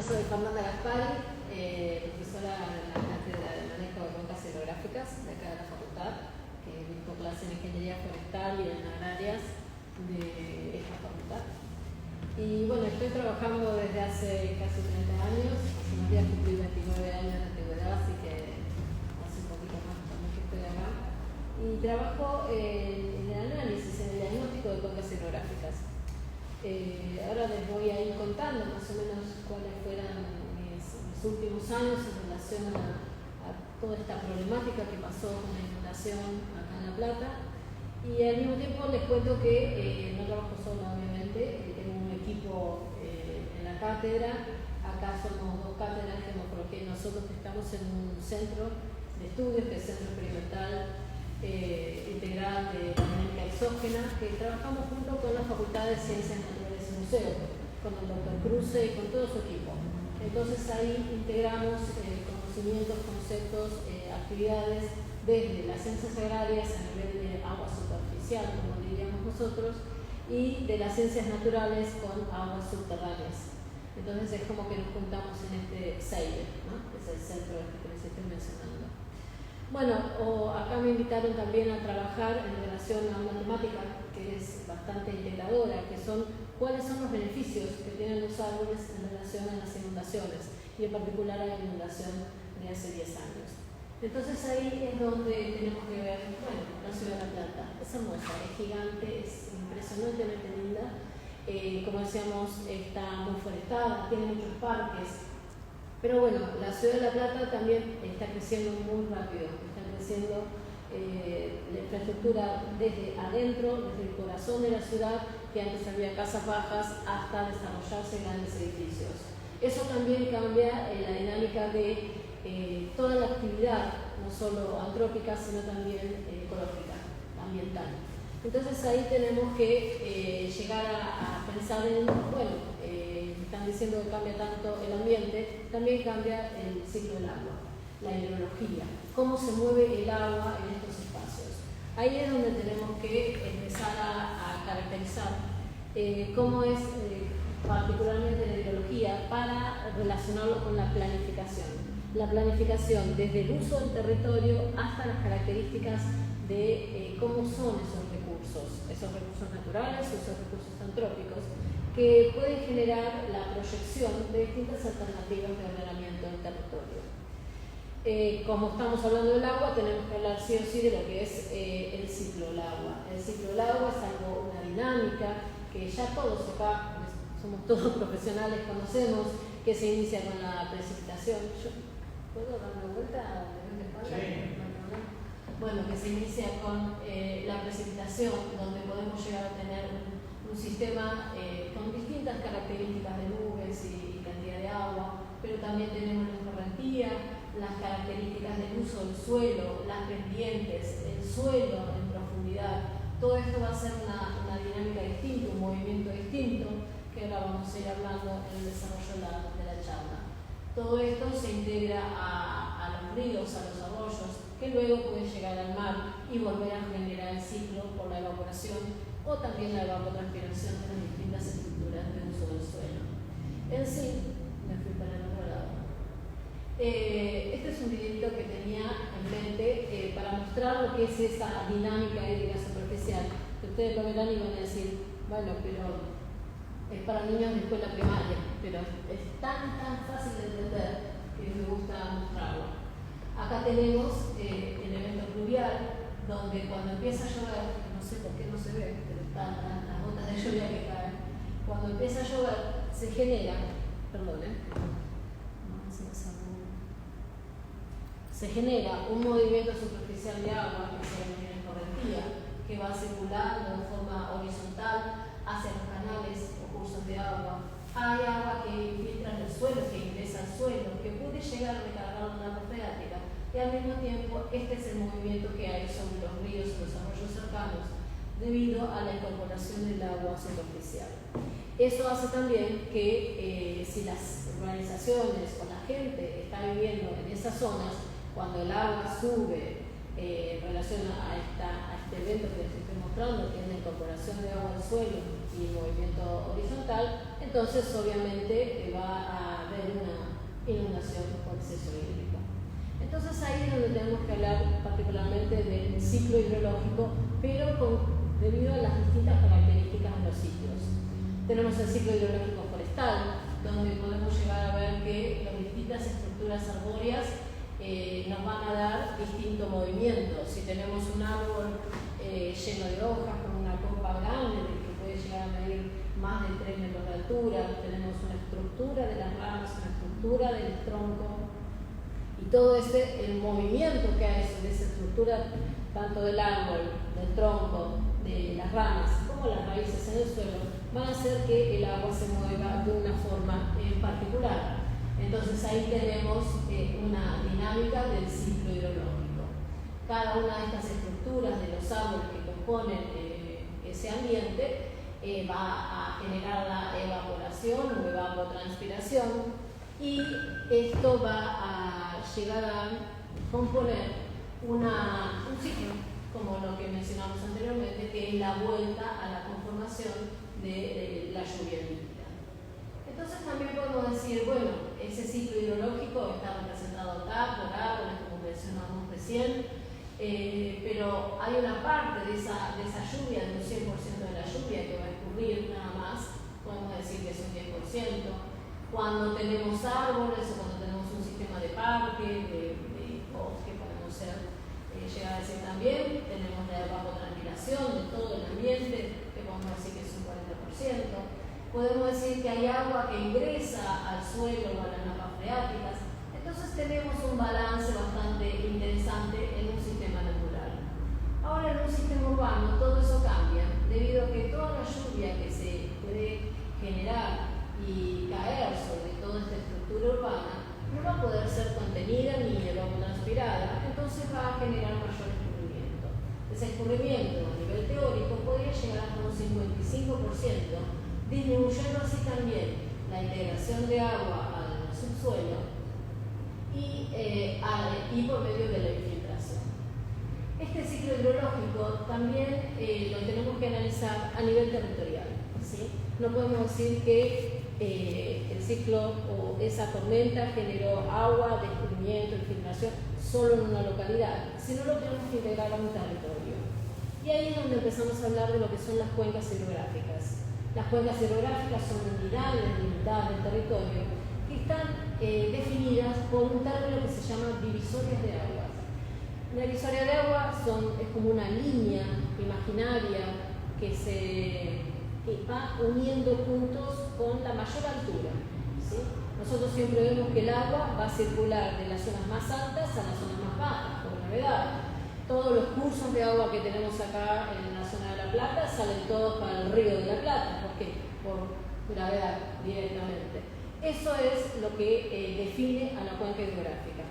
yo soy Fernanda Gaspari, profesora de la Cátedra de Manejo de Cuencas Hidrográficas de acá de la facultad, que dicto clase en Ingeniería Forestal y en Agrarias de esta facultad. Y bueno, estoy trabajando desde hace casi 30 años, hace unos días cumplí 29 años de antigüedad, así que hace un poquito más también que estoy acá. Y trabajo en el análisis, en el diagnóstico de cuencas hidrográficas. Ahora les voy a ir contando más o menos cuáles fueron mis últimos años en relación a toda esta problemática que pasó con la inundación acá en La Plata. Y al mismo tiempo les cuento que no trabajo sola, obviamente, tengo un equipo en la cátedra. Acá somos dos cátedras de morfología y nosotros estamos en un centro de estudios, que es el Centro Experimental Integral de Dinámica Exógena, que trabajamos junto con la Facultad de Ciencias Naturales y Museos, con el doctor Cruce y con todo su equipo. Entonces ahí integramos conocimientos, conceptos, actividades desde las ciencias agrarias a nivel de agua superficial, como diríamos nosotros, y de las ciencias naturales con aguas subterráneas. Entonces es como que nos juntamos en este CEIDE, ¿no? Es el centro que les estoy mencionando. Bueno, acá me invitaron también a trabajar en relación a una temática que es bastante integradora, que son cuáles son los beneficios que tienen los árboles en relación a las inundaciones, y en particular a la inundación de hace 10 años. Entonces ahí es donde tenemos que ver, bueno, la ciudad de La Plata. Es hermosa, es gigante, es impresionantemente linda. Como decíamos, está muy forestada, tiene muchos parques. Pero bueno, la ciudad de La Plata también está creciendo muy rápido, está creciendo la infraestructura desde adentro, desde el corazón de la ciudad, que antes había casas bajas, hasta desarrollarse grandes edificios. Eso también cambia la dinámica de toda la actividad, no solo antrópica, sino también ecológica, ambiental. Entonces ahí tenemos que llegar a pensar en, bueno, están diciendo que cambia tanto el ambiente, también cambia el ciclo del agua, la hidrología, cómo se mueve el agua en estos espacios. Ahí es donde tenemos que empezar a caracterizar cómo es particularmente la hidrología para relacionarlo con la planificación. La planificación desde el uso del territorio hasta las características de cómo son esos recursos naturales o esos recursos antrópicos, que pueden generar la proyección de distintas alternativas de ordenamiento del territorio. Como estamos hablando del agua, tenemos que hablar sí o sí de lo que es el ciclo del agua. El ciclo del agua es algo, una dinámica que ya todos acá, somos todos profesionales, conocemos, que se inicia con la precipitación. ¿Puedo dar una vuelta? Sí. Bueno, que se inicia con la precipitación, donde podemos llegar a tener un sistema con distintas características de nubes y cantidad de agua, pero también tenemos la escorrentía, las características del uso del suelo, las pendientes, el suelo en profundidad. Todo esto va a ser una dinámica distinta, un movimiento distinto, que ahora vamos a ir hablando en el desarrollo de la charla. Todo esto se integra a los ríos, a los arroyos, que luego pueden llegar al mar y volver a generar el ciclo por la evaporación o también la evapotranspiración de las distintas estructuras de uso del suelo. En sí, me fui para el otro lado. Este es un videito que tenía en mente para mostrar lo que es esa dinámica hídrica superficial. Ustedes lo verán y van a decir, bueno, pero es para niños de escuela primaria, pero es tan fácil de entender que me gusta mostrarlo. Acá tenemos el evento pluvial, donde cuando empieza a llover, no sé por qué no se ve, pero están las gotas de lluvia que caen. Cuando empieza a llover, se genera, se genera un movimiento superficial de agua, que se denomina escorrentía, que va circulando de forma horizontal hacia los canales o cursos de agua. Hay agua que infiltra en el suelo, que ingresa al suelo, que puede llegar a recargar una napo freática, y al mismo tiempo este es el movimiento que hay sobre los ríos y los arroyos cercanos debido a la incorporación del agua superficial. Eso hace también que si las urbanizaciones o la gente está viviendo en esas zonas, cuando el agua sube en relación a este evento que les estoy mostrando, que es la incorporación de agua al suelo y el movimiento horizontal, entonces obviamente va a haber un Entonces ahí es donde tenemos que hablar particularmente del ciclo hidrológico, pero debido a las distintas características de los sitios. Tenemos el ciclo hidrológico forestal, donde podemos llegar a ver que las distintas estructuras arbóreas nos van a dar distinto movimiento. Si tenemos un árbol lleno de hojas con una copa grande que puede llegar a medir más de 3 metros de altura, tenemos una estructura de las ramas, una estructura del tronco, y todo el movimiento que hay sobre esa estructura, tanto del árbol, del tronco, de las ramas, como las raíces en el suelo, van a hacer que el agua se mueva de una forma en particular. Entonces ahí tenemos una dinámica del ciclo hidrológico. Cada una de estas estructuras de los árboles que componen ese ambiente va a generar la evaporación o evapotranspiración, y esto va a llegar a componer un ciclo, como lo que mencionamos anteriormente, que es la vuelta a la conformación de la lluvia líquida. Entonces también podemos decir, bueno, ese ciclo hidrológico está representado acá por árboles, como mencionamos recién, pero hay una parte de esa lluvia, de un 100% de la lluvia que va a escurrir nada más, podemos decir que es un 10%. Cuando tenemos árboles o cuando tenemos un sistema de parque, de bosque, podemos llegar a decir también, tenemos la evapotranspiración de todo el ambiente, que podemos decir que es un 40%. Podemos decir que hay agua que ingresa al suelo o a las napas freáticas. Entonces tenemos un balance bastante interesante en un sistema natural. Ahora en un sistema urbano todo eso cambia, debido a que toda la lluvia que se puede generar y caer sobre toda esta estructura urbana no va a poder ser contenida ni evapotranspirada, entonces va a generar mayor escurrimiento. Ese escurrimiento a nivel teórico podría llegar hasta un 55%, disminuyendo así también la integración de agua al subsuelo y por medio de la infiltración. Este ciclo hidrológico también lo tenemos que analizar a nivel territorial, ¿sí? No podemos decir que el ciclo o esa tormenta generó agua, descubrimiento, infiltración solo en una localidad, sino lo tenemos que integrar a un territorio. Y ahí es donde empezamos a hablar de lo que son las cuencas hidrográficas. Las cuencas hidrográficas son unidades limitadas del territorio que están definidas por un término que se llama divisorias de aguas. Una divisoria de agua es como una línea imaginaria que va uniendo puntos con la mayor altura, ¿sí? Nosotros siempre vemos que el agua va a circular de las zonas más altas a las zonas más bajas, por gravedad. Todos los cursos de agua que tenemos acá en la zona de La Plata salen todos para el río de La Plata. ¿Por qué? Por gravedad directamente. Eso es lo que define a la cuenca hidrográfica.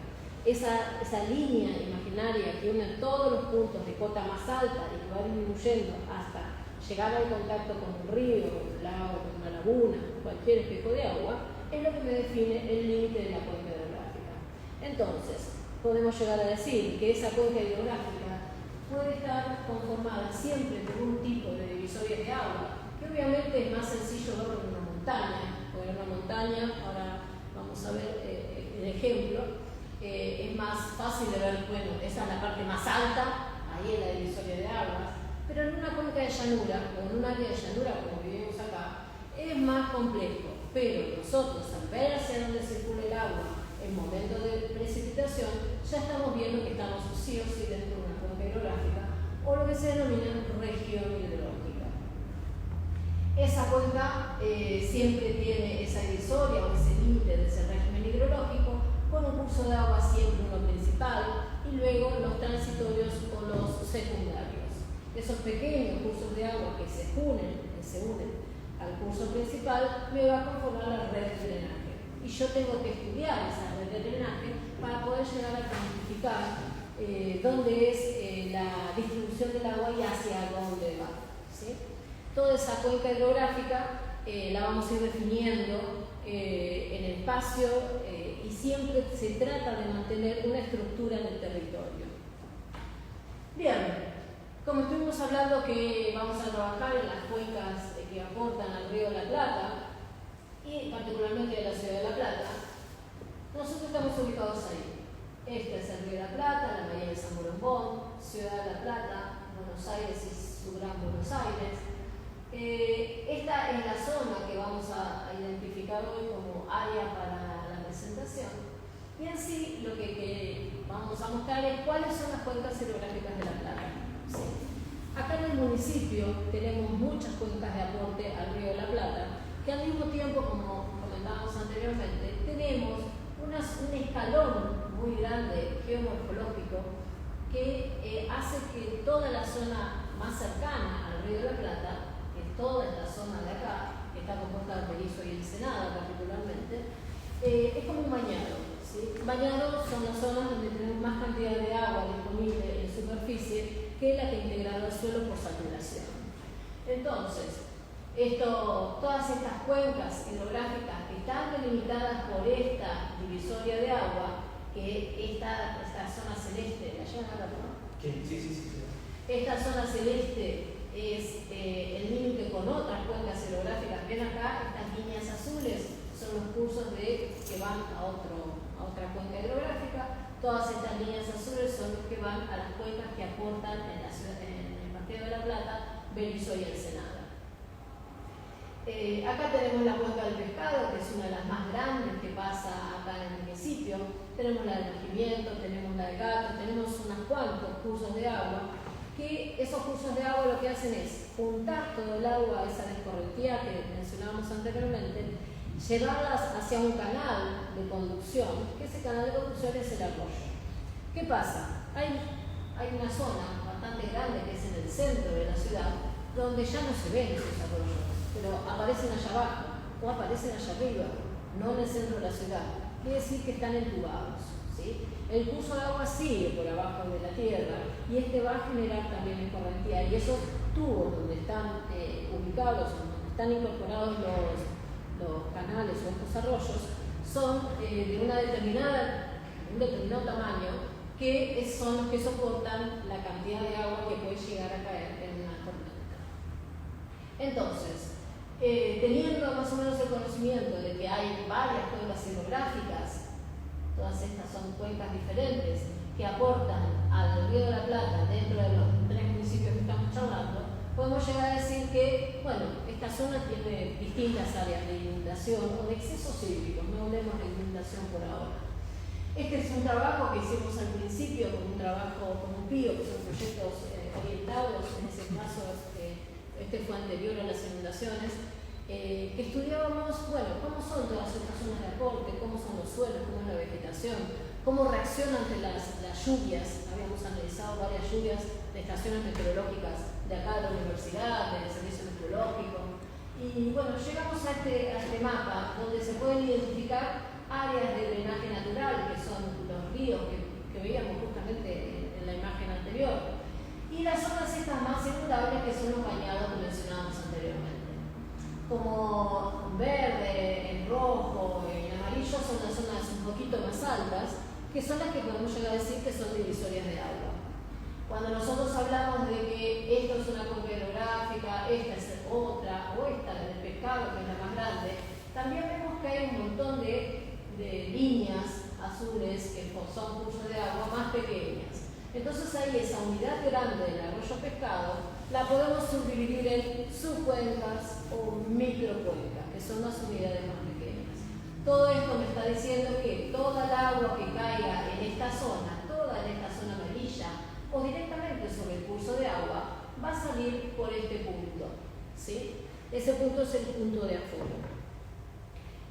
Esa línea imaginaria que une todos los puntos de cota más alta y que va disminuyendo hasta llegar al contacto con un río, con un lago, con una laguna, cualquier espejo de agua, es lo que me define el límite de la cuenca hidrográfica. Entonces, podemos llegar a decir que esa cuenca hidrográfica puede estar conformada siempre por un tipo de divisoria de agua, que obviamente es más sencillo verlo en una montaña, porque en una montaña, ahora vamos a ver el ejemplo, es más fácil de ver, bueno, esa es la parte más alta, ahí es la divisoria de aguas, pero en una cuenca de llanura, o en un área de llanura como vivimos acá, es más complejo. Pero nosotros, al ver hacia dónde circula el agua en momento de precipitación, ya estamos viendo que estamos sí o sí dentro de una cuenca hidrográfica, o lo que se denomina región hidrológica. Esa cuenca siempre tiene esa divisoria o ese límite de ese régimen hidrológico, con un curso de agua siempre uno principal, y luego los transitorios o los secundarios. Esos pequeños cursos de agua que se unen al curso principal me va a conformar la red de drenaje. Y yo tengo que estudiar esa red de drenaje para poder llegar a cuantificar dónde es la distribución del agua y hacia dónde va, ¿sí? Toda esa cuenca hidrográfica la vamos a ir definiendo en el espacio y siempre se trata de mantener una estructura en el territorio. Bien. Como estuvimos hablando que vamos a trabajar en las cuencas que aportan al río de la Plata y particularmente de la ciudad de La Plata, nosotros estamos ubicados ahí. Este es el la Plata, Buenos Aires y su Gran Buenos Aires. Esta es la zona que vamos a identificar hoy como área para la presentación. Y así lo que vamos a mostrar es cuáles son las cuencas hidrográficas de la Plata. ¿Sí? Acá en el municipio tenemos muchas cuencas de aporte al río de la Plata, que al mismo tiempo, como comentábamos anteriormente, tenemos un escalón muy grande geomorfológico que hace que toda la zona más cercana al río de la Plata, que es toda esta zona de acá, que está compuesta por Berisso y Ensenada particularmente, es como un bañado. ¿Sí? Bañados son las zonas donde tenemos más cantidad de agua disponible en superficie que la que integra el suelo por saturación. Entonces, todas estas cuencas hidrográficas que están delimitadas por esta divisoria de agua, que esta zona celeste, ¿la llevan a ver, no? Sí. Esta zona celeste es el límite con otras cuencas hidrográficas. Ven acá, estas líneas azules son los cursos que van a otra cuenca hidrográfica. Todas estas líneas azules son los que van a las cuencas que aportan en el Partido de la Plata, Berisso y Ensenada. Acá tenemos la cuenca del Pescado, que es una de las más grandes que pasa acá en el municipio. Tenemos la del Regimiento, tenemos la de Gato, tenemos unos cuantos cursos de agua, que esos cursos de agua lo que hacen es juntar todo el agua, esa descorrentía que mencionábamos anteriormente, llevarlas hacia un canal de conducción, que ese canal de conducción es el arroyo. ¿Qué pasa? Hay una zona bastante grande que es en el centro de la ciudad, donde ya no se ven esos arroyos, pero aparecen allá abajo o aparecen allá arriba, no en el centro de la ciudad. Quiere decir que están entubados. ¿Sí? El curso de agua sigue por abajo de la tierra y va a generar también escorrentía, y esos tubos donde están ubicados, donde están incorporados los canales o estos arroyos, son de un determinado tamaño, que son los que soportan la cantidad de agua que puede llegar a caer en una tormenta. Entonces, teniendo más o menos el conocimiento de que hay varias cuencas hidrográficas, todas estas son cuencas diferentes que aportan al Río de la Plata dentro de los 3 municipios que estamos charlando, podemos llegar a decir que, bueno, esta zona tiene distintas áreas de inundación o de excesos hídricos, no hablemos de inundación por ahora. Este es un trabajo que hicimos al principio con un trabajo con un PIO, que son proyectos orientados, en ese caso este fue anterior a las inundaciones, que estudiábamos, bueno, cómo son todas estas zonas de aporte, cómo son los suelos, cómo es la vegetación, cómo reaccionan ante las lluvias. Habíamos analizado varias lluvias de estaciones meteorológicas de acá de la universidad, del servicio meteorológico. Y bueno, llegamos a este mapa donde se pueden identificar áreas de drenaje natural, que son los ríos que veíamos justamente en la imagen anterior, y las zonas estas más inundables, que son los bañados que mencionábamos anteriormente. Como en verde, en rojo, en amarillo son las zonas un poquito más altas, que son las que podemos llegar a decir que son divisorias de agua. Cuando nosotros hablamos de que esto es una cuenca hidrográfica, esta es otra, o esta del Pescado, que es la más grande, también vemos que hay un montón de líneas azules que son cursos de agua más pequeñas. Entonces ahí esa unidad grande del arroyo Pescado la podemos subdividir en subcuencas o microcuencas, que son las unidades más pequeñas. Todo esto me está diciendo que toda el agua que caiga en esta zona, toda en esta zona amarilla, o directamente sobre el curso de agua, va a salir por este punto. ¿Sí? Ese punto es el punto de aforo.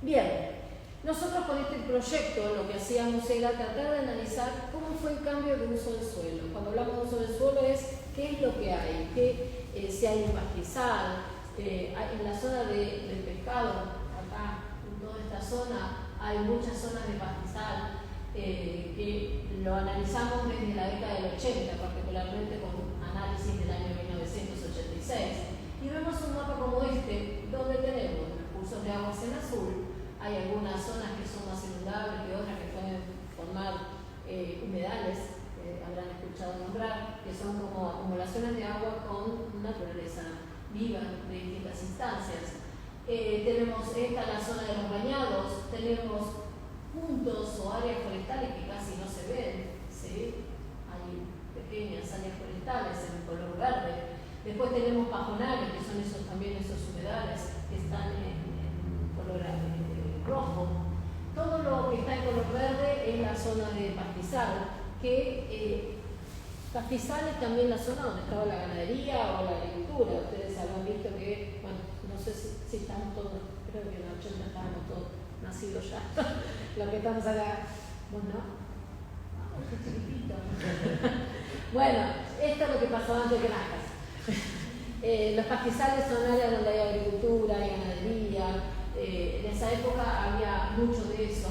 Bien. Nosotros con este proyecto lo que hacíamos era tratar de analizar cómo fue el cambio de uso del suelo. Cuando hablamos de uso del suelo es qué es lo que hay, si hay un pastizal, en la zona del Pescado, acá en toda esta zona hay muchas zonas de pastizal que lo analizamos desde la década del 80, particularmente con análisis del año 1986, y vemos un mapa como este donde tenemos los cursos de aguas en azul. Hay algunas zonas que son más inundables que otras que pueden formar humedales, habrán escuchado nombrar, que son como acumulaciones de agua con naturaleza viva de distintas instancias. Tenemos la zona de los bañados, tenemos puntos o áreas forestales que casi no se ven, ¿sí? Hay pequeñas áreas forestales en color verde. Después tenemos pajonales, que son también esos humedales que están en color rojo. Todo lo que está en color verde es la zona de pastizal, que pastizal es también la zona donde estaba la ganadería o la agricultura. Ustedes habrán visto que, bueno, no sé si estamos todos, creo que en el 80 estábamos todos nacidos ya, lo que estamos acá, bueno, qué chiquitito. Bueno, esto es lo que pasó antes de Granjas. Los pastizales son áreas donde hay agricultura, hay ganadería. En esa época había mucho de eso.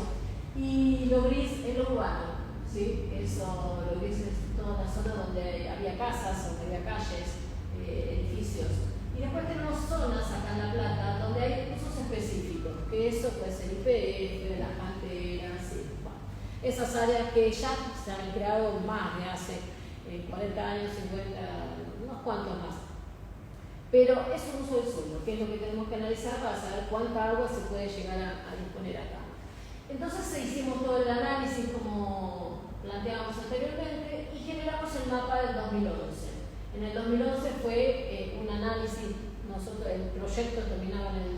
Y lo gris es lo urbano, ¿sí? Eso, lo gris es toda la zona donde había casas, donde había calles, edificios. Y después tenemos zonas acá en La Plata donde hay usos específicos, que eso puede ser IPF, las canteras, ¿sí? Bueno, esas áreas que ya se han creado más de hace 40 años, 50, unos cuantos más. Pero es un uso del suelo, que es lo que tenemos que analizar para saber cuánta agua se puede llegar a disponer acá. Entonces hicimos todo el análisis como planteábamos anteriormente y generamos el mapa del 2011. En el 2011 fue un análisis, el proyecto terminaba en el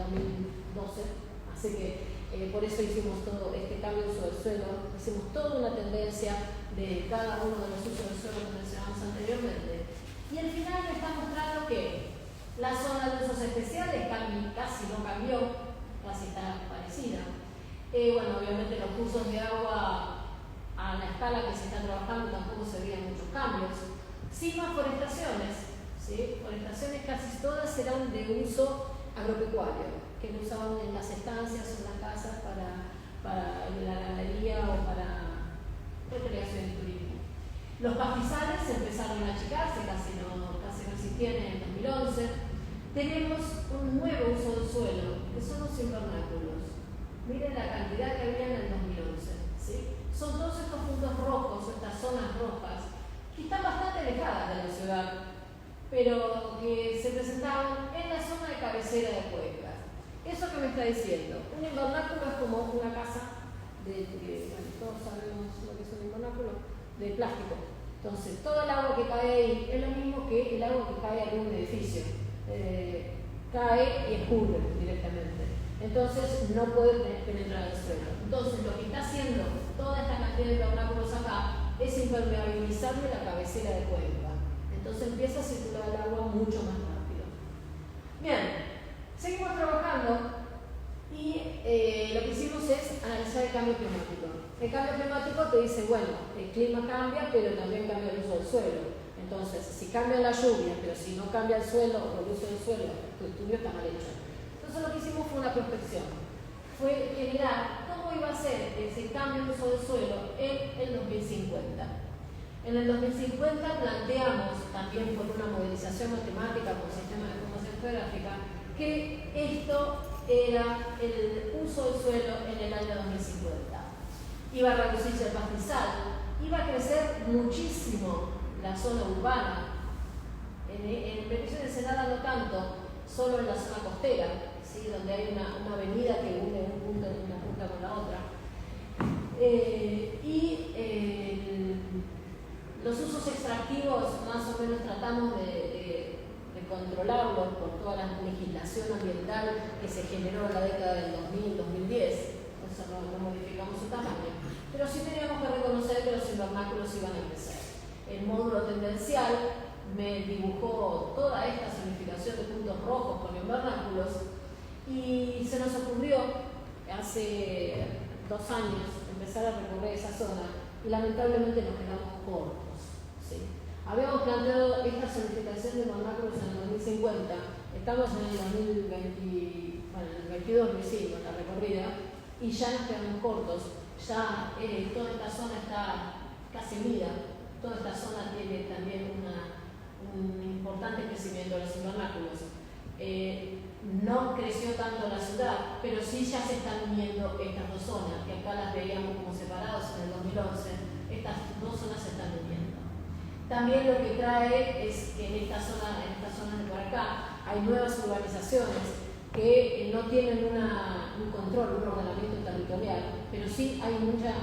2012, así que por eso hicimos todo este cambio de uso del suelo, hicimos toda una tendencia de cada uno de los usos del suelo que mencionamos anteriormente. Y al final me está mostrando que la zona de usos especiales casi no cambió, casi está parecida. Bueno, obviamente los cursos de agua a la escala que se está trabajando tampoco se veían muchos cambios. Sí, más forestaciones, ¿sí? Forestaciones casi todas eran de uso agropecuario, que lo usaban en las estancias o en las casas para la ganadería o para recreación y turismo. Los pastizales empezaron a achicarse, casi no existían en el 2011. Tenemos un nuevo uso del suelo, que son los invernáculos. Miren la cantidad que había en el 2011. ¿Sí? Son todos estos puntos rojos, estas zonas rojas, que están bastante alejadas de la ciudad, pero que se presentaban en la zona de cabecera de Cuenca. ¿Eso que me está diciendo? Un invernáculo es como una casa bueno, todos sabemos lo que es un invernáculo, de plástico. Entonces, todo el agua que cae ahí es lo mismo que el agua que cae en un edificio. Cae y escurre directamente. Entonces, no puede penetrar el suelo. Entonces, lo que está haciendo toda esta cantidad de invernáculos acá es impermeabilizarle la cabecera de Cuenca. Entonces, empieza a circular el agua mucho más rápido. Bien, seguimos trabajando y lo que hicimos es analizar el cambio climático. El cambio climático te dice, bueno, el clima cambia, pero también cambia el uso del suelo. Entonces, si cambia la lluvia, pero si no cambia el suelo o el uso del suelo, tu estudio está mal hecho. Entonces, lo que hicimos fue una prospección. Fue generar cómo iba a ser ese cambio de uso del suelo en el 2050. En el 2050 planteamos, también por una modelización matemática con sistema de información geográfica, que esto era el uso del suelo en el año 2050. Iba a reducirse el pastizal, iba a crecer muchísimo la zona urbana. En el beneficio de Ensenada no tanto, solo en la zona costera, ¿sí? Donde hay una avenida que une una punta con la otra. Los usos extractivos más o menos tratamos de controlarlos por toda la legislación ambiental que se generó en la década del 2000-2010. Eso no modificamos su tamaño. Pero sí teníamos que reconocer que los invernáculos iban a crecer. El módulo tendencial me dibujó toda esta zonificación de puntos rojos con invernáculos y se nos ocurrió hace 2 años empezar a recorrer esa zona y lamentablemente nos quedamos cortos. ¿Sí? Habíamos planteado esta zonificación de invernáculos en el 2050, estamos en el 2020, bueno, en el 22 lo hicimos la recorrida y ya nos quedamos cortos. Ya toda esta zona está casi unida, toda esta zona tiene también un importante crecimiento de los invernáculos. No creció tanto la ciudad, pero sí ya se están uniendo estas dos zonas, que acá las veíamos como separados en el 2011, estas dos zonas se están uniendo. También lo que trae es que en estas zonas de por acá hay nuevas urbanizaciones que no tienen un control, un ordenamiento territorial, pero sí hay una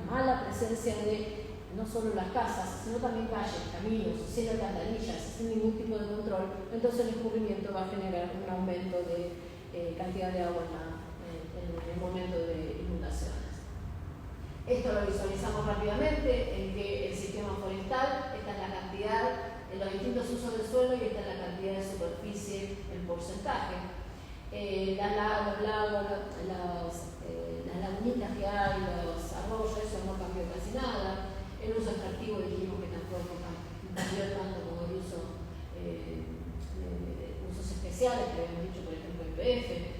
mala presencia de no solo las casas, sino también calles, caminos, sin alcantarillas, sin ningún tipo de control, entonces el escurrimiento va a generar un aumento de cantidad de agua en el momento de inundaciones. Esto lo visualizamos rápidamente en que el sistema forestal está en la cantidad, en los distintos usos del suelo y está en la cantidad de superficie en porcentaje. Las lagunitas que hay, los arroyos, eso no cambió casi nada. El uso extractivo dijimos que tampoco cambió tanto como el uso usos especiales que habíamos dicho, por ejemplo, el PF.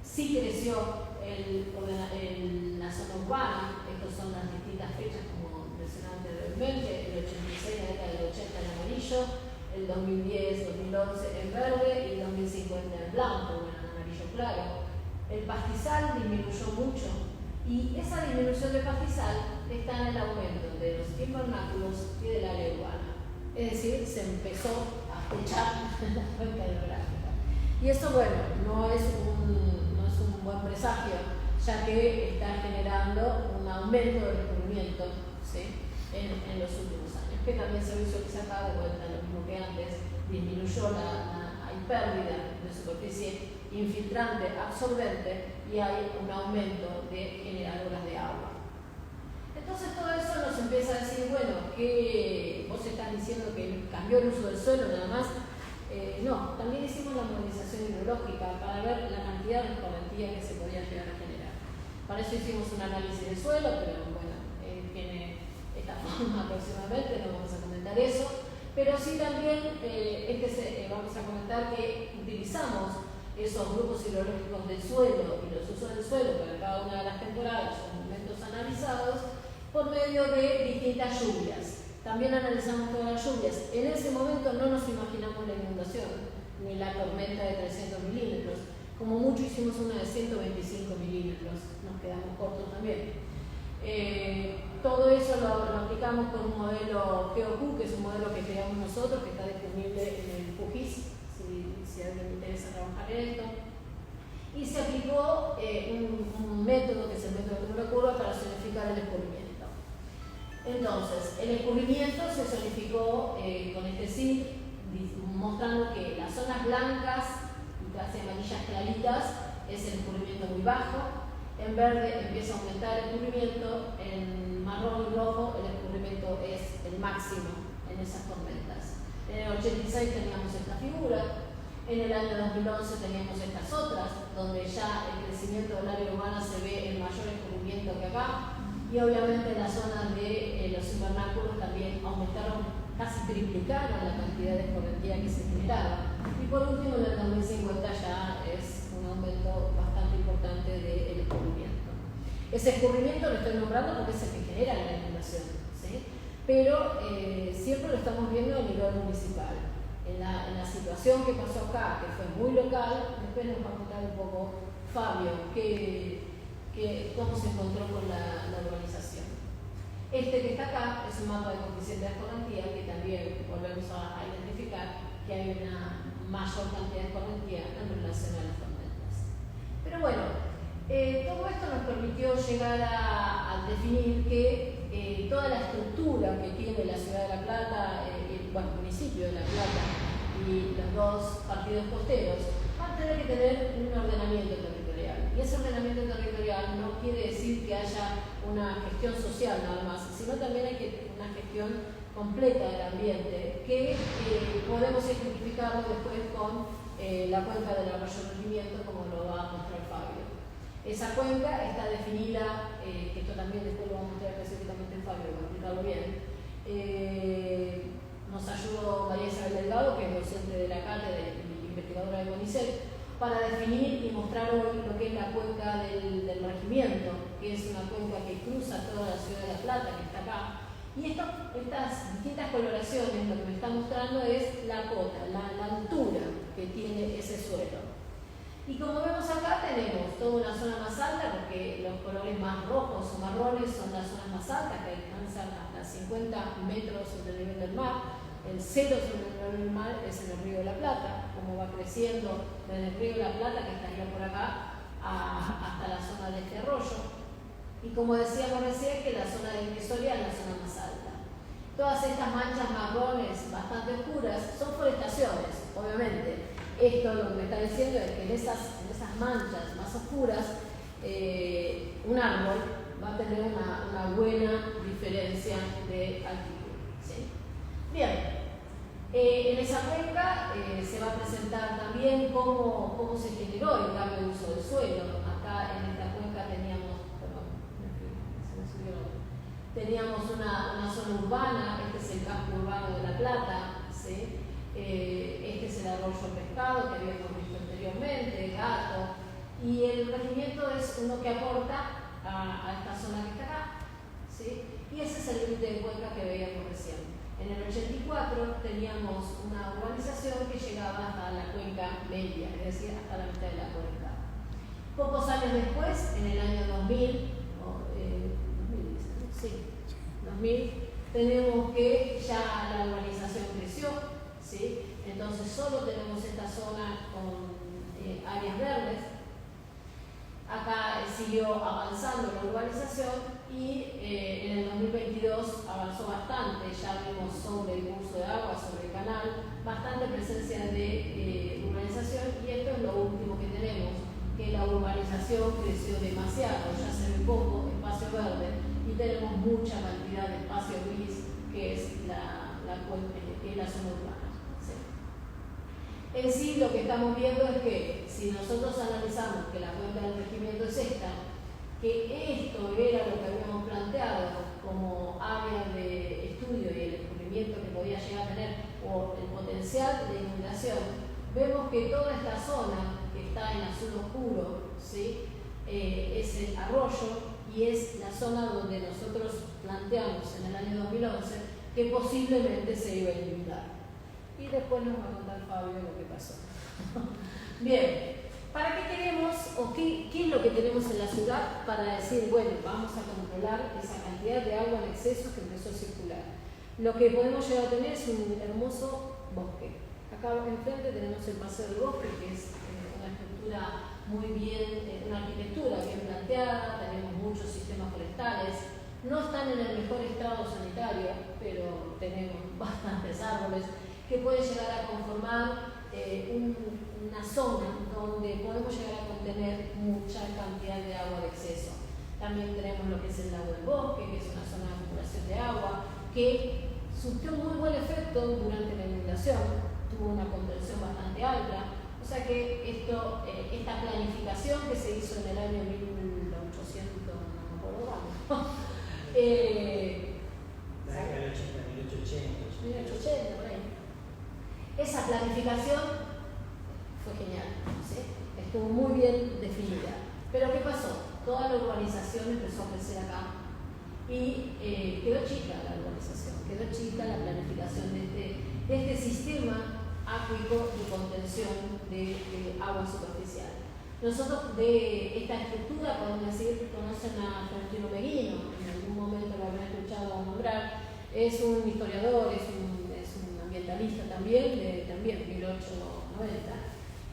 Sí creció la zona urbana, estas son las distintas fechas como mencionaba anteriormente, el 86, la década del 80 en amarillo, el 2010, 2011 en verde y el 2050 en blanco, bueno, en amarillo claro. El pastizal disminuyó mucho y esa disminución del pastizal está en el aumento de los invernáculos y del área urbana. Es decir, se empezó a techar la cuenca hidrográfica. Y eso, bueno, no es un buen presagio, ya que está generando un aumento del escurrimiento, ¿sí?, en los últimos años, que también se visualiza acá de vuelta lo mismo que antes, disminuyó hay pérdida de superficie infiltrante, absorbente, y hay un aumento de generadoras de agua. Entonces todo eso nos empieza a decir, bueno, que vos estás diciendo que cambió el uso del suelo nada más. No, también hicimos la movilización hidrológica para ver la cantidad de escorrentía que se podía llegar a generar. Para eso hicimos un análisis de suelo, pero bueno, tiene esta forma aproximadamente, no vamos a comentar eso. Pero sí también vamos a comentar que utilizamos esos grupos hidrológicos del suelo y los usos del suelo para cada una de las temporadas o momentos analizados por medio de distintas lluvias. También analizamos todas las lluvias. En ese momento no nos imaginamos la inundación ni la tormenta de 300 milímetros. Como mucho hicimos una de 125 milímetros. Nos quedamos cortos también. Todo eso lo aplicamos con un modelo GeoQ, que es un modelo que creamos nosotros, que está disponible en el QGIS, si a alguien le interesa trabajar en esto. Y se aplicó un método, que es el método de número curva, para zonificar el escurrimiento. Entonces, el escurrimiento se zonificó con este SIG, mostrando que las zonas blancas y casi amarillas claritas es el escurrimiento muy bajo, en verde empieza a aumentar el escurrimiento, en marrón y rojo el escurrimiento es el máximo en esas tormentas. En el 86 teníamos esta figura, en el año 2011 teníamos estas otras, donde ya el crecimiento del área urbana se ve el mayor escurrimiento que acá. Y obviamente en las zonas de los invernáculos también aumentaron, casi triplicaron la cantidad de escorrentía que se generaba. Y por último, en el 2050 ya es un aumento bastante importante del escurrimiento. Ese escurrimiento lo estoy nombrando porque es el que genera la inundación, ¿sí? Pero siempre lo estamos viendo a nivel municipal. En la situación que pasó acá, que fue muy local, después nos va a contar un poco Fabio, cómo se encontró con la urbanización. Este que está acá es un mapa de coeficiente de escorrentía que también volvemos a identificar que hay una mayor cantidad de escorrentía en relación a las tormentas. Pero bueno, todo esto nos permitió llegar a definir que toda la estructura que tiene la ciudad de La Plata, el municipio de La Plata y los dos partidos costeros van a tener que tener un ordenamiento territorial. Y ese ordenamiento territorial no quiere decir que haya una gestión social nada más, sino también hay una gestión completa del ambiente que podemos ejemplificarlo después con la cuenca del arroyo Rendimiento, como lo va a mostrar Fabio. Esa cuenca está definida, que esto también después lo va a mostrar específicamente Fabio, para explicarlo bien. Nos ayudó María Isabel Delgado, que es docente de la cátedra y investigadora de CONICET, para definir y mostrar hoy lo que es la cuenca del regimiento, que es una cuenca que cruza toda la ciudad de La Plata, que está acá. Y estas distintas coloraciones lo que me está mostrando es la cota, la altura que tiene ese suelo. Y como vemos acá tenemos toda una zona más alta, porque los colores más rojos o marrones son las zonas más altas, que alcanzan hasta 50 metros sobre el nivel del mar. El cero sobre el nivel del mar es en el Río de la Plata, como va creciendo desde el Río de la Plata, que estaría por acá, hasta la zona de este arroyo. Y como decíamos recién, que la zona de divisoria es la zona más alta. Todas estas manchas marrones bastante oscuras son forestaciones, obviamente. Esto lo que me está diciendo es que en esas manchas más oscuras, un árbol va a tener una buena diferencia de altitud. ¿Sí? Bien, en esa cuenca se va a presentar también cómo se generó el cambio de uso del suelo. Acá en esta cuenca teníamos una zona urbana, este es el casco urbano de La Plata, ¿sí? Este es el arroyo pescado que habíamos visto anteriormente, Gato, y el regimiento es uno que aporta a esta zona que está acá, ¿sí? Y ese es el límite de cuenca que veíamos recién. En el 84 teníamos una urbanización que llegaba hasta la cuenca media, es decir, hasta la mitad de la cuenca. Pocos años después, en el año 2000, 2000, tenemos que ya la urbanización creció, ¿sí? Entonces solo tenemos esta zona con áreas verdes. Acá siguió avanzando la urbanización y en el 2022 avanzó bastante, ya vimos sobre el curso de agua, sobre el canal, bastante presencia de urbanización, y esto es lo último que tenemos, que la urbanización creció demasiado, ya se ve poco espacio verde y tenemos mucha cantidad de espacio gris, que es la zona urbana. ¿Sí? En sí, lo que estamos viendo es que si nosotros analizamos que la cuenca del regimiento es esta, que esto era lo que habíamos planteado como área de estudio y el descubrimiento que podía llegar a tener, o el potencial de inundación, vemos que toda esta zona que está en azul oscuro, ¿sí? Es el arroyo y es la zona donde nosotros planteamos en el año 2011 que posiblemente se iba a inundar. Y después nos va a contar Fabio lo que pasó. Bien, ¿para qué queremos o qué es lo que tenemos en la ciudad para decir, bueno, vamos a controlar esa cantidad de agua en exceso que empezó a circular? Lo que podemos llegar a tener es un hermoso bosque. Acá enfrente tenemos el Paseo del Bosque, que es una estructura muy bien, una arquitectura bien planteada, tenemos muchos sistemas forestales, no están en el mejor estado sanitario, pero tenemos bastantes árboles que pueden llegar a conformar una zona donde podemos llegar a contener mucha cantidad de agua de exceso. También tenemos lo que es el lago del bosque, que es una zona de acumulación de agua, que surtió un muy buen efecto durante la inundación, tuvo una contención bastante alta. O sea que esta planificación que se hizo en el año 1800, no me acuerdo cuándo, 1880, por ahí. Esa planificación fue genial, ¿sí? Estuvo muy bien definida. Pero ¿qué pasó? Toda la urbanización empezó a crecer acá y quedó chica la urbanización, quedó chica la planificación de este sistema acuícola de contención de agua superficial. Nosotros de esta estructura podemos decir, conocen a Florentino Meguino, en algún momento lo habrán escuchado nombrar, es un historiador, es un ambientalista también, de 1890,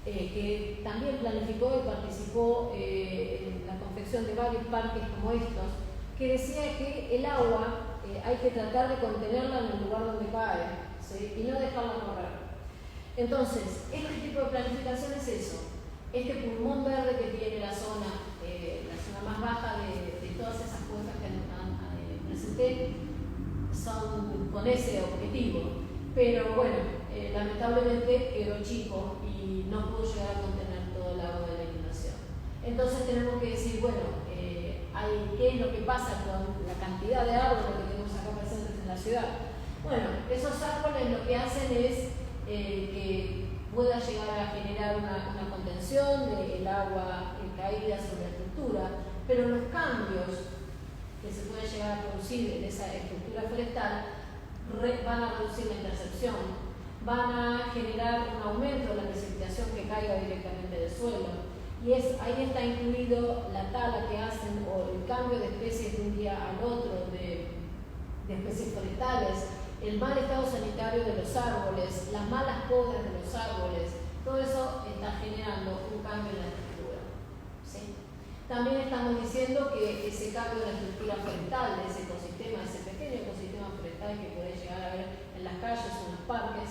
que también planificó y participó en la confección de varios parques como estos, que decía que el agua hay que tratar de contenerla en el lugar donde cae, ¿sí? Y no dejarla correr. Entonces, este tipo de planificación es eso, este pulmón verde que tiene la zona más baja de todas esas cuencas que presenté, son con ese objetivo, pero bueno, lamentablemente quedó chico y no pudo llegar a contener todo el agua de la inundación. Entonces tenemos que decir, bueno, ¿qué es lo que pasa con la cantidad de árboles que tenemos acá presentes en la ciudad? Bueno, esos árboles lo que hacen es que pueda llegar a generar una contención del agua en caída sobre la estructura, pero los cambios que se pueden llegar a producir en esa estructura forestal van a producir la intercepción, van a generar un aumento de la precipitación que caiga directamente del suelo, y ahí está incluido la tala que hacen o el cambio de especies de un día al otro de especies forestales, el mal estado sanitario de los árboles, las malas podas de los árboles, todo eso está generando un cambio en la estructura, ¿sí? También estamos diciendo que ese cambio de la estructura forestal, de ese ecosistema, ese pequeño ecosistema forestal que podéis llegar a ver en las calles o en los parques,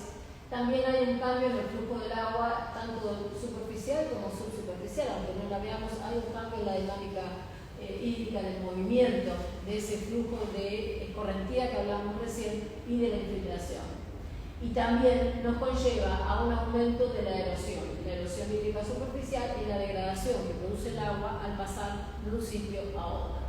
también hay un cambio en el flujo del agua, tanto superficial como subsuperficial, aunque no la veamos, hay un cambio en la dinámica hídrica del movimiento, de ese flujo de escorrentía que hablábamos recién y de la infiltración. Y también nos conlleva a un aumento de la erosión hídrica superficial y la degradación que produce el agua al pasar de un sitio a otro.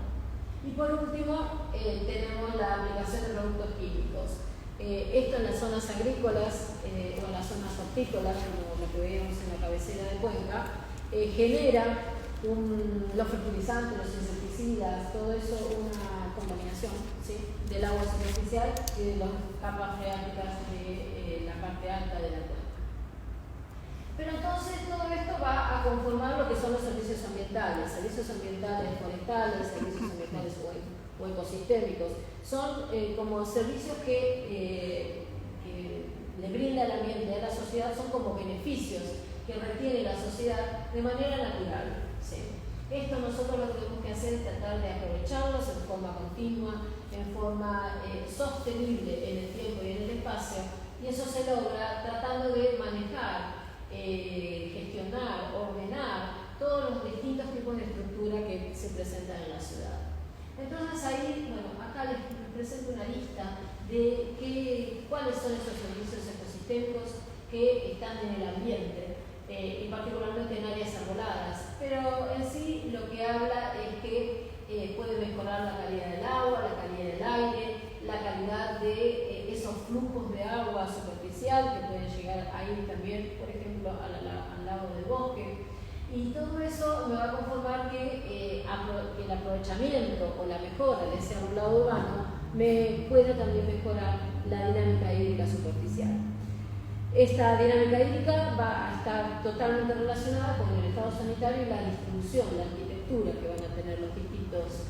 Y por último, tenemos la aplicación de productos químicos. Esto en las zonas agrícolas o en las zonas hortícolas, como lo que veíamos en la cabecera de Cuenca, genera los fertilizantes, los insecticidas, todo eso, una contaminación, ¿sí?, del agua superficial y de las capas freáticas de la parte alta de la cuenca. Pero entonces todo esto va a conformar lo que son los servicios ambientales forestales, servicios ambientales o ecosistémicos. Son como servicios que le brinda el ambiente a la sociedad, son como beneficios que retiene la sociedad de manera natural. ¿Sí? Esto nosotros lo que tenemos que hacer es tratar de aprovecharlos en forma continua, en forma sostenible en el tiempo y en el espacio, y eso se logra tratando de manejar, gestionar, ordenar todos los distintos tipos de estructura que se presentan en la ciudad. Entonces ahí, bueno, acá les presento una lista de cuáles son esos servicios ecosistémicos que están en el ambiente, y particularmente en áreas arboladas, pero en sí lo que habla es que puede mejorar la calidad del agua, la calidad del aire, la calidad de esos flujos de agua superficial que pueden llegar a ir también, por ejemplo, al lago del bosque. Y todo eso me va a conformar que el aprovechamiento o la mejora de ese arbolado urbano me pueda también mejorar la dinámica hídrica superficial. Esta dinámica hídrica va a estar totalmente relacionada con el estado sanitario y la distribución, la arquitectura que van a tener las distintas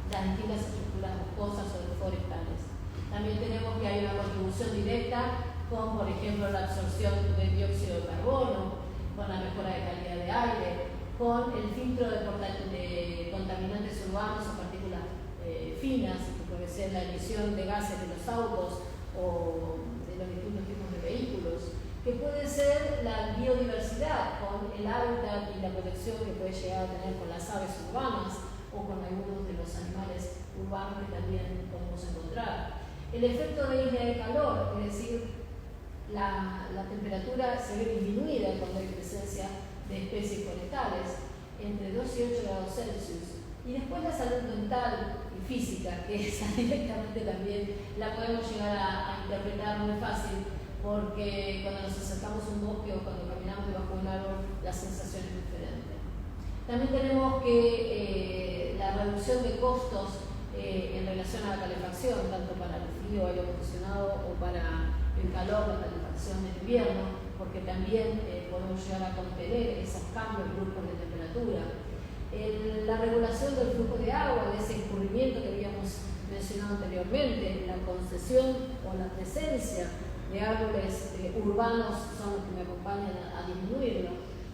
estructuras boscosas o forestales. También tenemos que hay una contribución directa con, por ejemplo, la absorción del dióxido de carbono, con la mejora de calidad de aire, con el filtro de contaminantes urbanos o partículas finas, que puede ser la emisión de gases de los autos o de los distintos tipos de vehículos, que puede ser la biodiversidad con el hábitat y la protección que puede llegar a tener con las aves urbanas o con algunos de los animales urbanos que también podemos encontrar. El efecto de isla de calor, es decir, la temperatura se ve disminuida cuando hay presencia de especies forestales entre 2 y 8 grados Celsius. Y después la salud mental y física, que esa directamente también la podemos llegar a interpretar muy fácil, porque cuando nos acercamos a un bosque o cuando caminamos debajo de un árbol, la sensación es diferente. También tenemos que la reducción de costos en relación a la calefacción, tanto para el frío, aire acondicionado o para el calor, la calefacción en invierno, porque también podemos llegar a contener esos cambios bruscos de temperatura. La regulación del flujo de agua, de ese escurrimiento que habíamos mencionado anteriormente, la concesión o la presencia de árboles urbanos son los que me acompañan a disminuirlo.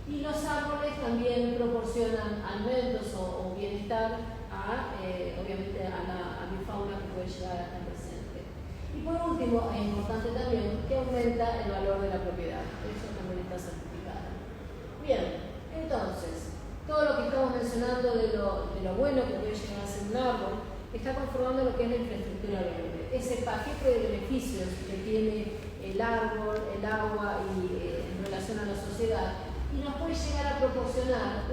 Y los árboles también proporcionan alimentos o bienestar obviamente a la bifauna que puede llegar a estar presente. Y por último, es importante también que aumenta el valor de la propiedad. Eso también está certificado. Bien, entonces, todo lo que estamos mencionando de lo bueno que puede llegar a ser un árbol está conformando lo que es la infraestructura verde. Ese paquete de beneficios que tiene el árbol, el agua y en relación a la sociedad, y nos puede llegar a proporcionar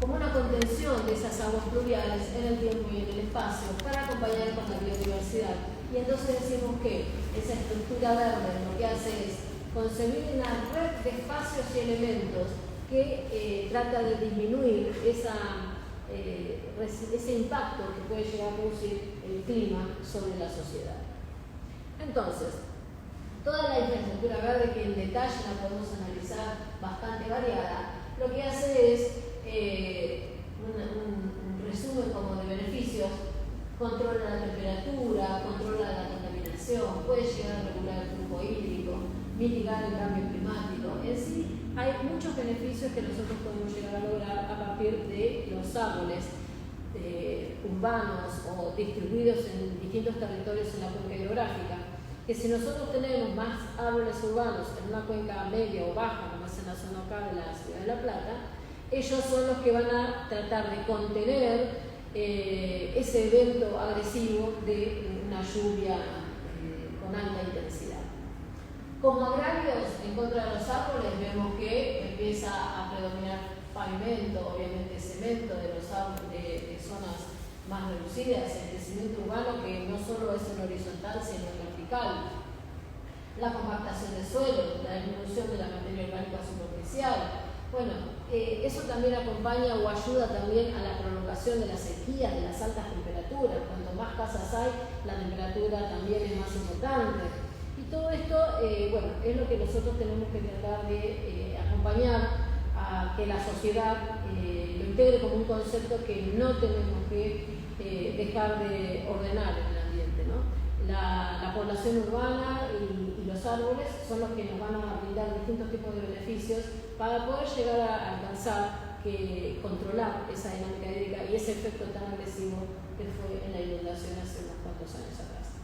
como una contención de esas aguas pluviales en el tiempo y en el espacio para acompañar con la biodiversidad. Y entonces decimos que esa estructura verde lo que hace es concebir una red de espacios y elementos que trata de disminuir ese impacto que puede llegar a producir el clima sobre la sociedad. Entonces, toda la infraestructura verde, que en detalle la podemos analizar bastante variada, lo que hace es un resumen como de beneficios: controla la temperatura, controla la contaminación, puede llegar a regular el flujo hídrico, mitigar el cambio climático. En sí, hay muchos beneficios que nosotros podemos llegar a lograr a partir de los árboles urbanos o distribuidos en distintos territorios en la cuenca hidrográfica. Que si nosotros tenemos más árboles urbanos en una cuenca media o baja, como es en la zona acá de la Ciudad de La Plata, ellos son los que van a tratar de contener ese evento agresivo de una lluvia con alta intensidad. Como agrarios en contra de los árboles, vemos que empieza a predominar pavimento, obviamente cemento de los árboles de zonas más reducidas, el crecimiento urbano que no solo es en horizontal sino en vertical, la compactación de suelo, la disminución de la materia orgánica superficial. Bueno, eso también acompaña o ayuda también a la prolongación de las sequías, de las altas temperaturas. Cuanto más casas hay, la temperatura también es más importante. Y todo esto, bueno, es lo que nosotros tenemos que tratar de acompañar a que la sociedad lo integre como un concepto que no tenemos que dejar de ordenar en el ambiente, ¿no? La población urbana y los árboles son los que nos van a brindar distintos tipos de beneficios para poder llegar a alcanzar controlar esa dinámica hídrica y ese efecto tan agresivo que fue en la inundación hace unos cuantos años atrás.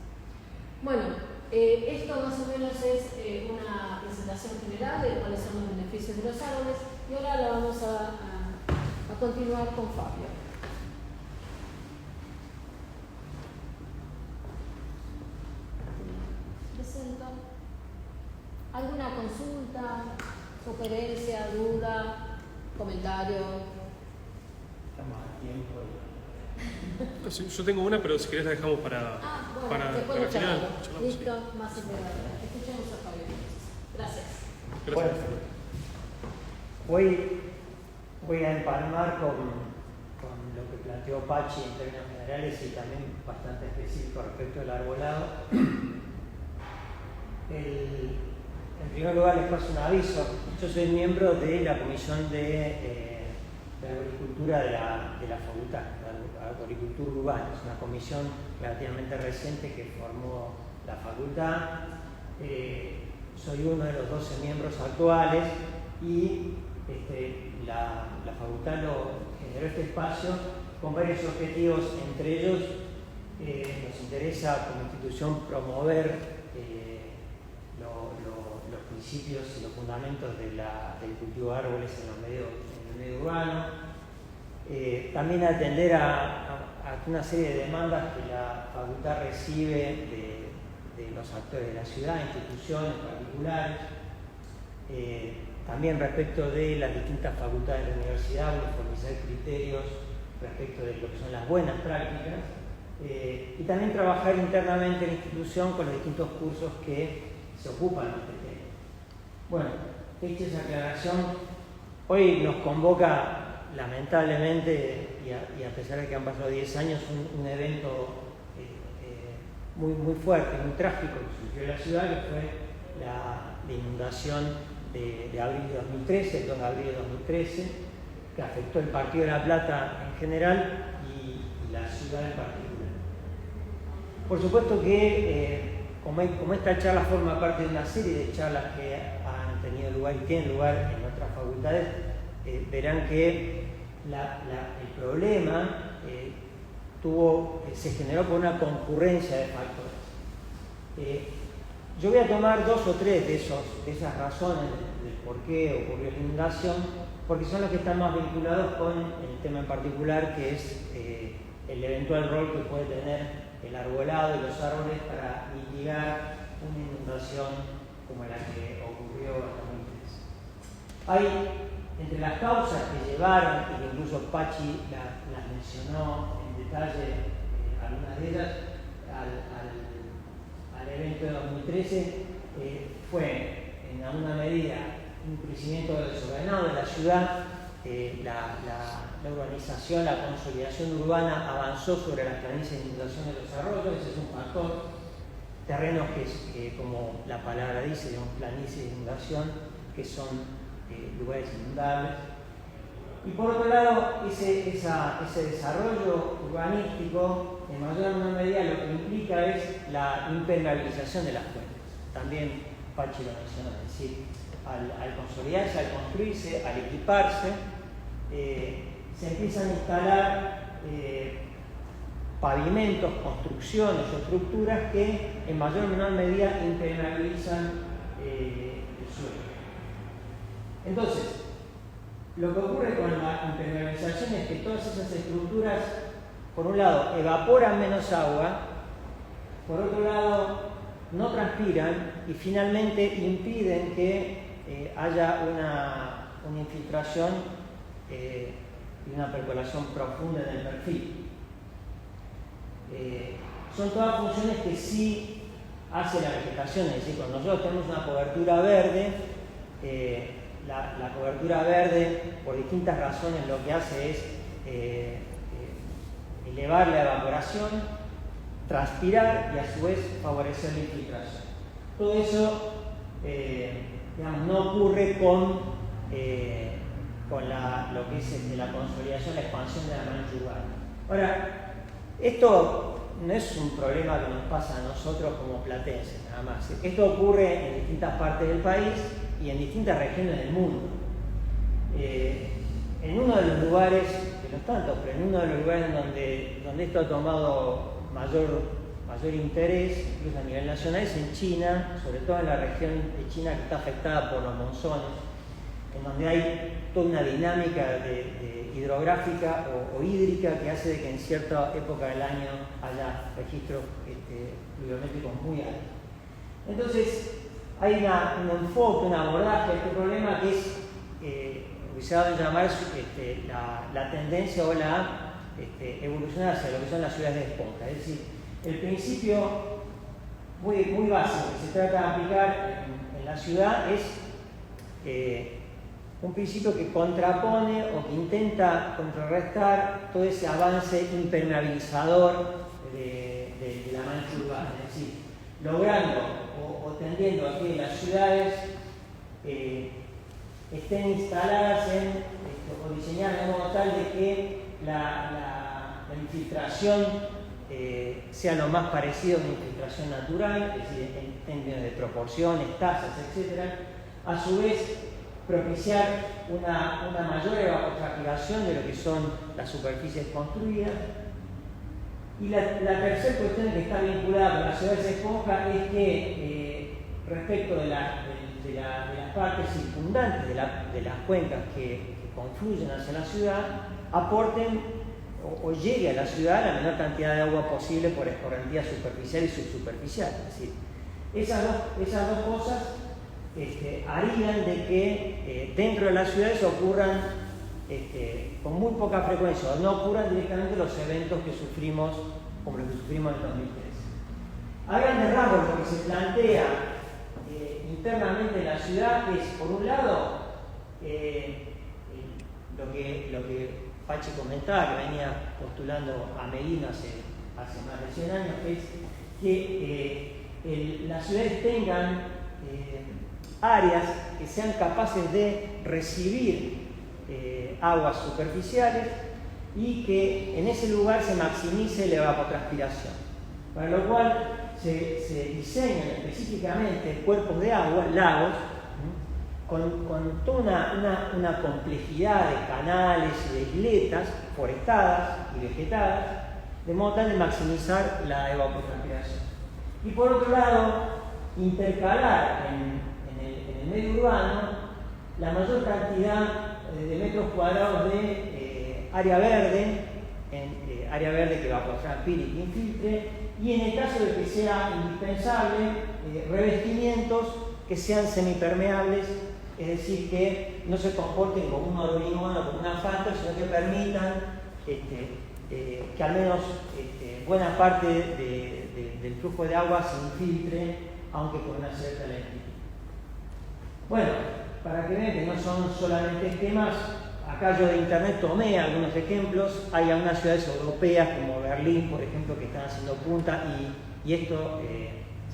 Bueno, esto más o menos es una presentación general de cuáles son los beneficios de los árboles y ahora la vamos a continuar con Fabio. Presento. ¿Alguna consulta, sugerencia, duda, comentario? Estamos a tiempo. Yo tengo una, pero si querés la dejamos para el final. Listo, más integrador. Escuchemos a Fabio. Gracias. Bueno, voy a empalmar con lo que planteó Pachi en términos generales y también bastante específico respecto al arbolado. En primer lugar, les paso un aviso. Yo soy miembro de la Comisión de Agricultura de la Facultad, de Agricultura Urbana. Es una comisión relativamente reciente que formó la Facultad. Soy uno de los 12 miembros actuales y la Facultad generó este espacio con varios objetivos. Entre ellos, nos interesa como institución promover los principios y los fundamentos del cultivo de árboles en el medio urbano. También atender a una serie de demandas que la Facultad recibe de los actores de la ciudad, instituciones particulares. También respecto de las distintas facultades de la universidad, uniformizar criterios respecto de lo que son las buenas prácticas. Y también trabajar internamente en la institución con los distintos cursos que se ocupan de este tema. Bueno, hecha esa aclaración, hoy nos convoca, lamentablemente, y a pesar de que han pasado 10 años, un evento muy fuerte, muy trágico que surgió en la ciudad, que fue la inundación de abril de 2013, el 2 de abril de 2013, que afectó el Partido de La Plata en general y la ciudad en particular. Por supuesto que, como esta charla forma parte de una serie de charlas que han tenido lugar y tienen lugar en otras facultades, verán que el problema se generó por una concurrencia de factores. Yo voy a tomar 2 o 3 de esas razones del por qué ocurrió la inundación, porque son los que están más vinculados con el tema en particular, que es el eventual rol que puede tener el arbolado y los árboles para mitigar una inundación como la que ocurrió en 2013. Hay, entre las causas que llevaron, y que incluso Pachi las mencionó en detalle, algunas de ellas, al evento de 2013, fue en alguna medida un crecimiento desordenado de la ciudad. La urbanización, la consolidación urbana avanzó sobre las planicies de inundación de los arroyos. Ese es un factor. Terrenos que como la palabra dice, planicies de inundación, que son lugares inundables. Y por otro lado, ese desarrollo urbanístico, en mayor o menor medida, lo que implica es la impermeabilización de las fuentes. También Pachi lo mencionó, es decir, al consolidarse, al construirse, al equiparse, se empiezan a instalar pavimentos, construcciones o estructuras que en mayor o menor medida impermeabilizan el suelo. Entonces, lo que ocurre con la impermeabilización es que todas esas estructuras, por un lado, evaporan menos agua, por otro lado, no transpiran y finalmente impiden que haya una infiltración y una percolación profunda en el perfil. Son todas funciones que sí hace la vegetación, es decir, cuando nosotros tenemos una cobertura verde, la cobertura verde, por distintas razones, lo que hace es elevar la evaporación, transpirar y a su vez favorecer la infiltración. Todo eso digamos, no ocurre con lo que es la consolidación, la expansión de la mancha urbana. Ahora, esto no es un problema que nos pasa a nosotros como platenses, nada más. Esto ocurre en distintas partes del país y en distintas regiones del mundo. En uno de los lugares, que no es tanto, pero en uno de los lugares donde esto ha tomado mayor interés, incluso a nivel nacional, es en China, sobre todo en la región de China que está afectada por los monzones, en donde hay toda una dinámica hidrográfica o hídrica que hace de que en cierta época del año haya registros pluviométricos muy altos. Entonces, hay un enfoque, un abordaje a este problema que es lo que se va a llamar la tendencia o la evolución hacia lo que son las ciudades de esponja. Es decir, el principio muy básico que se trata de aplicar en la ciudad es un principio que contrapone o que intenta contrarrestar todo ese avance impermeabilizador de la mancha urbana. Es decir, logrando o tendiendo a que las ciudades estén instaladas o diseñadas de modo tal de que la infiltración sea lo más parecido a una infiltración natural, es decir, en términos de proporciones, tasas, etc. A su vez, propiciar una mayor evapotranspiración de lo que son las superficies construidas. Y la tercera cuestión que está vinculada con las ciudades de esponja es que respecto de las partes circundantes de las cuencas que confluyen hacia la ciudad, aporten o llegue a la ciudad la menor cantidad de agua posible por escorrentía superficial y subsuperficial. Es decir, esas dos cosas harían de que dentro de las ciudades ocurran con muy poca frecuencia o no ocurran directamente los eventos que sufrimos como los que sufrimos en 2013. A grandes rasgos, lo que se plantea internamente en la ciudad es, por un lado, lo que Pachi comentaba, que venía postulando a Medina hace más de 100 años, que es que las ciudades tengan áreas que sean capaces de recibir aguas superficiales y que en ese lugar se maximice la evapotranspiración, para lo cual se diseñan específicamente cuerpos de agua, lagos, con toda una complejidad de canales y de isletas forestadas y vegetadas, de modo tal de maximizar la evapotranspiración. Y por otro lado, intercalar en el medio urbano la mayor cantidad de metros cuadrados de área verde, que evapotranspire y que infiltre, y en el caso de que sea indispensable, revestimientos que sean semipermeables, es decir, que no se comporten como un hormigón o como un asfalto, sino que permitan que al menos buena parte del flujo de agua se infiltre, aunque con una cierta lentitud. Bueno, para que vean que no son solamente esquemas, acá yo de internet tomé algunos ejemplos. Hay algunas ciudades europeas como Berlín, por ejemplo, que están haciendo punta y esto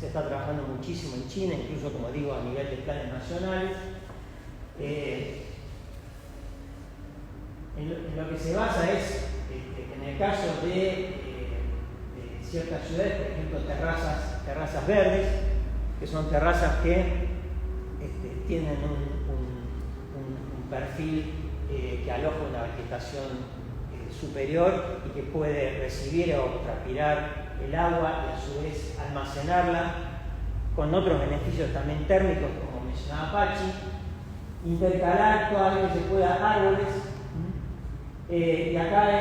se está trabajando muchísimo en China, incluso, como digo, a nivel de planes nacionales. En lo que se basa es, en el caso de ciertas ciudades, por ejemplo, terrazas verdes, que son terrazas que tienen un perfil que aloja una vegetación superior y que puede recibir o transpirar el agua y a su vez almacenarla, con otros beneficios también térmicos, como mencionaba Pachi, intercalar todas las que se pueda árboles. Y acá,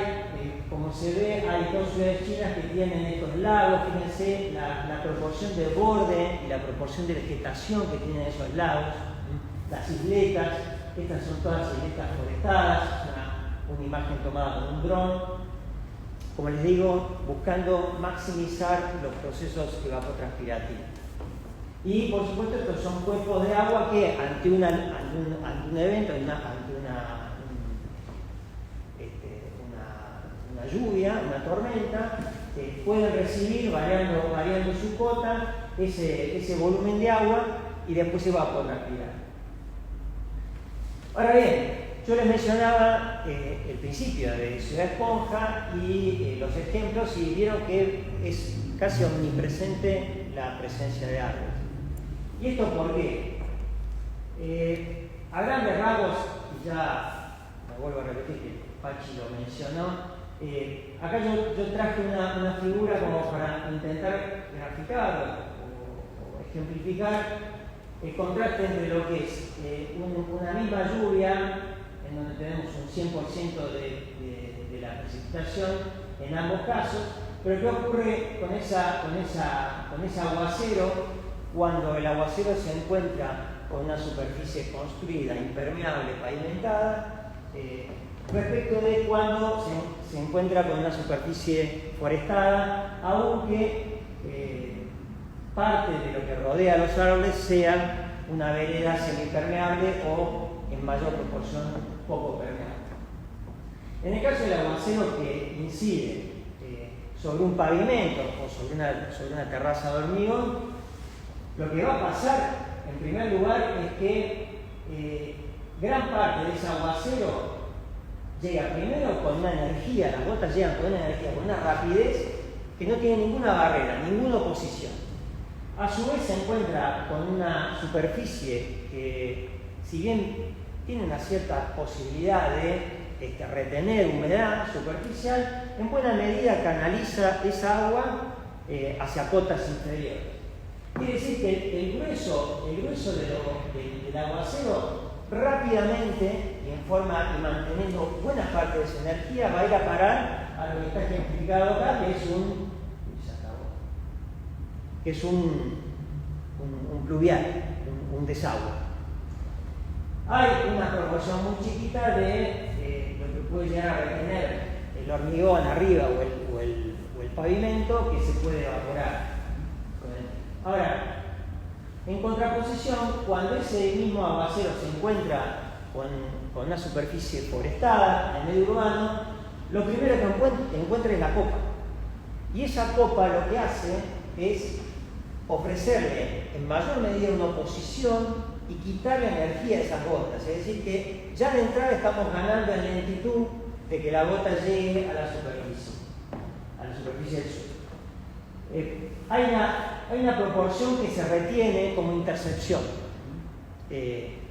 como se ve, hay dos ciudades chinas que tienen estos lagos. Fíjense la proporción de borde y la proporción de vegetación que tienen esos lagos. Las isletas, estas son todas isletas forestadas, una imagen tomada con un dron. Como les digo, buscando maximizar los procesos evapotranspirativos. Y por supuesto estos son cuerpos de agua que ante un evento, ante una lluvia, una tormenta, pueden recibir, variando su cota, ese volumen de agua y después se evapotranspirar. Ahora bien, yo les mencionaba el principio de Ciudad Esponja y los ejemplos, y vieron que es casi omnipresente la presencia de árboles. ¿Y esto por qué? A grandes rasgos, y ya me vuelvo a repetir que Pachi lo mencionó, acá yo traje una figura como para intentar graficar o ejemplificar el contraste entre lo que es una misma lluvia, en donde tenemos un 100% de la precipitación en ambos casos, pero ¿qué ocurre con ese aguacero cuando el aguacero se encuentra con una superficie construida, impermeable, pavimentada, respecto de cuando se encuentra con una superficie forestada, aunque parte de lo que rodea a los árboles sea una vereda semipermeable o en mayor proporción poco permeable? En el caso del aguacero que incide sobre un pavimento o sobre una terraza de hormigón, lo que va a pasar en primer lugar es que gran parte de ese aguacero llega primero con una energía, las gotas llegan con una energía, con una rapidez que no tiene ninguna barrera, ninguna oposición. A su vez se encuentra con una superficie que, si bien tiene una cierta posibilidad de retener humedad superficial, en buena medida canaliza esa agua hacia cotas inferiores. Quiere decir que el grueso del aguacero rápidamente y manteniendo buena parte de esa energía va a ir a parar a lo que está ejemplificado acá, que es un pluvial, un desagüe. Hay una proporción muy chiquita de lo que puede llegar a retener el hormigón arriba o el pavimento que se puede evaporar. Ahora, en contraposición, cuando ese mismo aguacero se encuentra con una superficie forestada en el medio urbano, lo primero que encuentra es la copa. Y esa copa lo que hace es ofrecerle en mayor medida una oposición y quitarle energía a esas gotas. Es decir, que ya de entrada estamos ganando en lentitud de que la gota llegue a la superficie del suelo. Hay una proporción que se retiene como intercepción,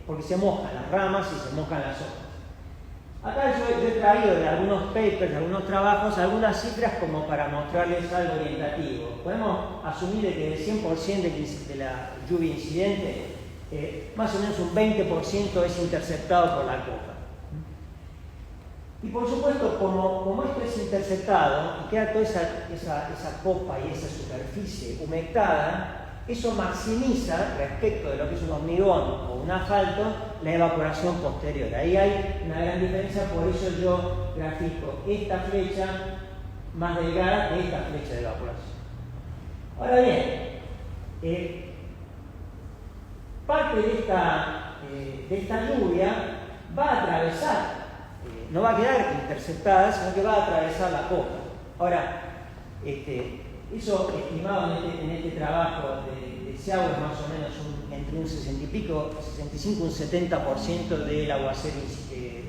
porque se mojan las ramas y se mojan las hojas. Acá yo he traído de algunos papers, de algunos trabajos, algunas cifras como para mostrarles algo orientativo. Podemos asumir que del 100% de la lluvia incidente, más o menos un 20% es interceptado por la copa. Y por supuesto, como esto es interceptado y queda toda esa copa y esa superficie humectada, eso maximiza respecto de lo que es un hormigón o un asfalto la evaporación posterior. Ahí hay una gran diferencia, por eso yo grafico esta flecha más delgada que esta flecha de evaporación. Ahora bien, parte de esta lluvia va a atravesar, no va a quedar interceptada, sino que va a atravesar la copa. Ahora, eso estimado en este trabajo de Xiao es más o menos entre un 65 y un 70% del aguacero que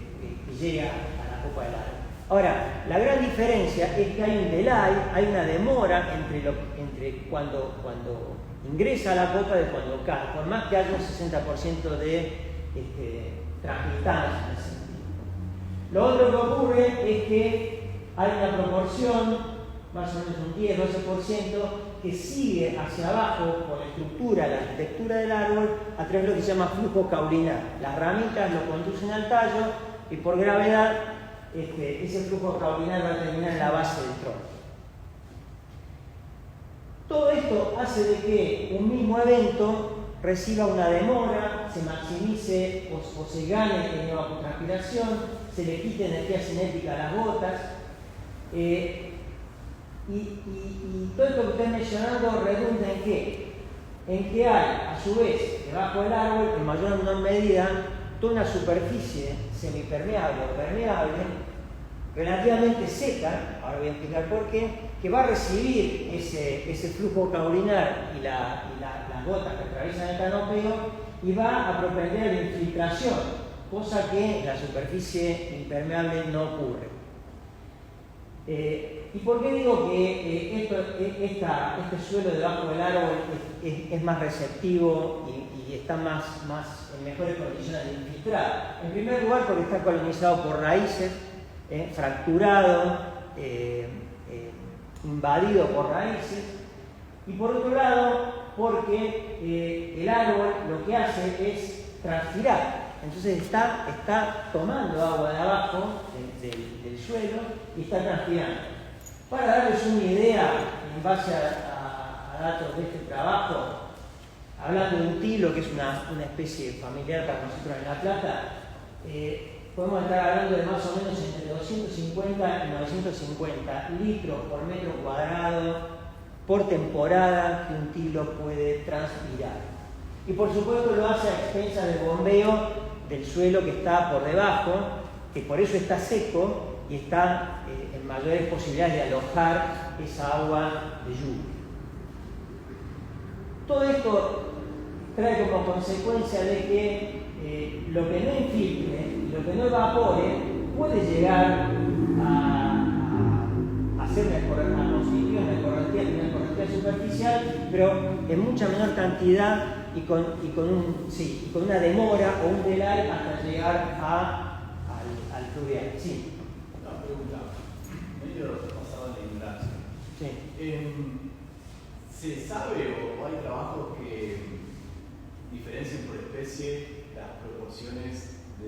llega a la copa del árbol. Ahora, la gran diferencia es que hay un delay, hay una demora entre cuando ingresa a la copa de cuando cae, por más que haya un 60% de transcriptancia en ese sentido. Lo otro que ocurre es que hay una proporción, más o menos un 10-12%, que sigue hacia abajo por la estructura, la arquitectura del árbol, a través de lo que se llama flujo caulinar. Las ramitas lo conducen al tallo y por gravedad ese flujo caulinar va a terminar en la base del tronco. Todo esto hace de que un mismo evento reciba una demora, se maximice o se gane en evapotranspiración, se le quite energía cinética a las gotas. Y todo esto que estoy mencionando redunda en qué? En que hay, a su vez, debajo del árbol, en mayor o menor medida, toda una superficie semipermeable o permeable, relativamente seca, ahora voy a explicar por qué, que va a recibir ese flujo caulinar y las gotas que atraviesan el canopeo y va a propender a la infiltración, cosa que en la superficie impermeable no ocurre. ¿Y por qué digo que este suelo debajo del árbol es más receptivo y está en mejores condiciones de infiltrar? En primer lugar, porque está colonizado por raíces, fracturado, invadido por raíces, y por otro lado, porque el árbol lo que hace es transpirar. Entonces está tomando agua de abajo del suelo y está transpirando. Para darles una idea, en base a datos de este trabajo, hablando de un tilo, que es una especie familiar para nosotros en La Plata, podemos estar hablando de más o menos entre 250 y 950 litros por metro cuadrado por temporada que un tilo puede transpirar. Y por supuesto lo hace a expensas del bombeo del suelo que está por debajo, que por eso está seco y está en mayores posibilidades de alojar esa agua de lluvia. Todo esto trae como consecuencia de que lo que no infiltre y lo que no evapore puede llegar a ser a constituir una correntía superficial, pero en mucha menor cantidad y con una demora o un delay hasta llegar al fluvial. Sí. Una pregunta, medio basada en la ignorancia. Sí. ¿Se sabe o hay trabajos que diferencien por especie las proporciones de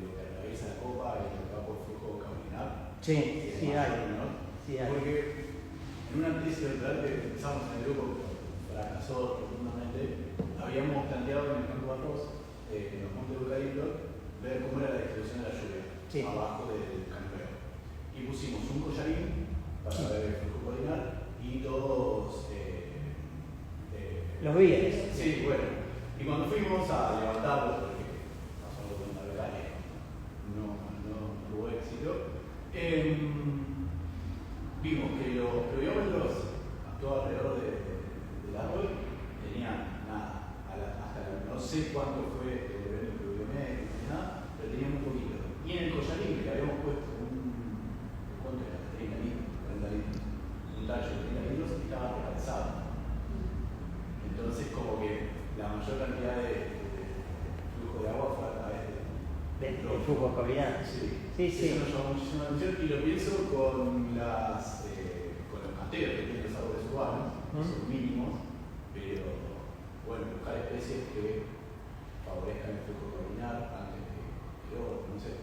lo que atraviesa la copa y lo que va por flujo caulinar? Sí, sí hay. Sí hay. Porque en una tesis doctoral que empezamos en el grupo, que fracasó profundamente, habíamos planteado en el campo de arroz, en los montes de eucalipto, ver cómo era la distribución de la lluvia abajo del canopeo. Y pusimos un collarín para ver el flujo caulinar y dos los víveres. Sí, bueno. Y cuando fuimos a levantarlos, porque pasó algo con la becaria, no tuvo éxito, vimos que los pluviómetros a todo alrededor del árbol tenían nada, hasta no sé cuánto fue el pluviométrico, nada, pero tenían un poquito. Y en el collarín que habíamos puesto ¿cuánto era? 30 litros, 40 litros, un tallo de 30 litros, estaba rebalsado. Entonces, como que la mayor cantidad de flujo de agua fue a través del flujo caulinar. Sí. Sí. Eso nos llamó muchísima atención y lo pienso con los canteros que tienen los árboles urbanos, que son mínimos, pero bueno, buscar especies que favorezcan el flujo caulinar antes que otros, no sé.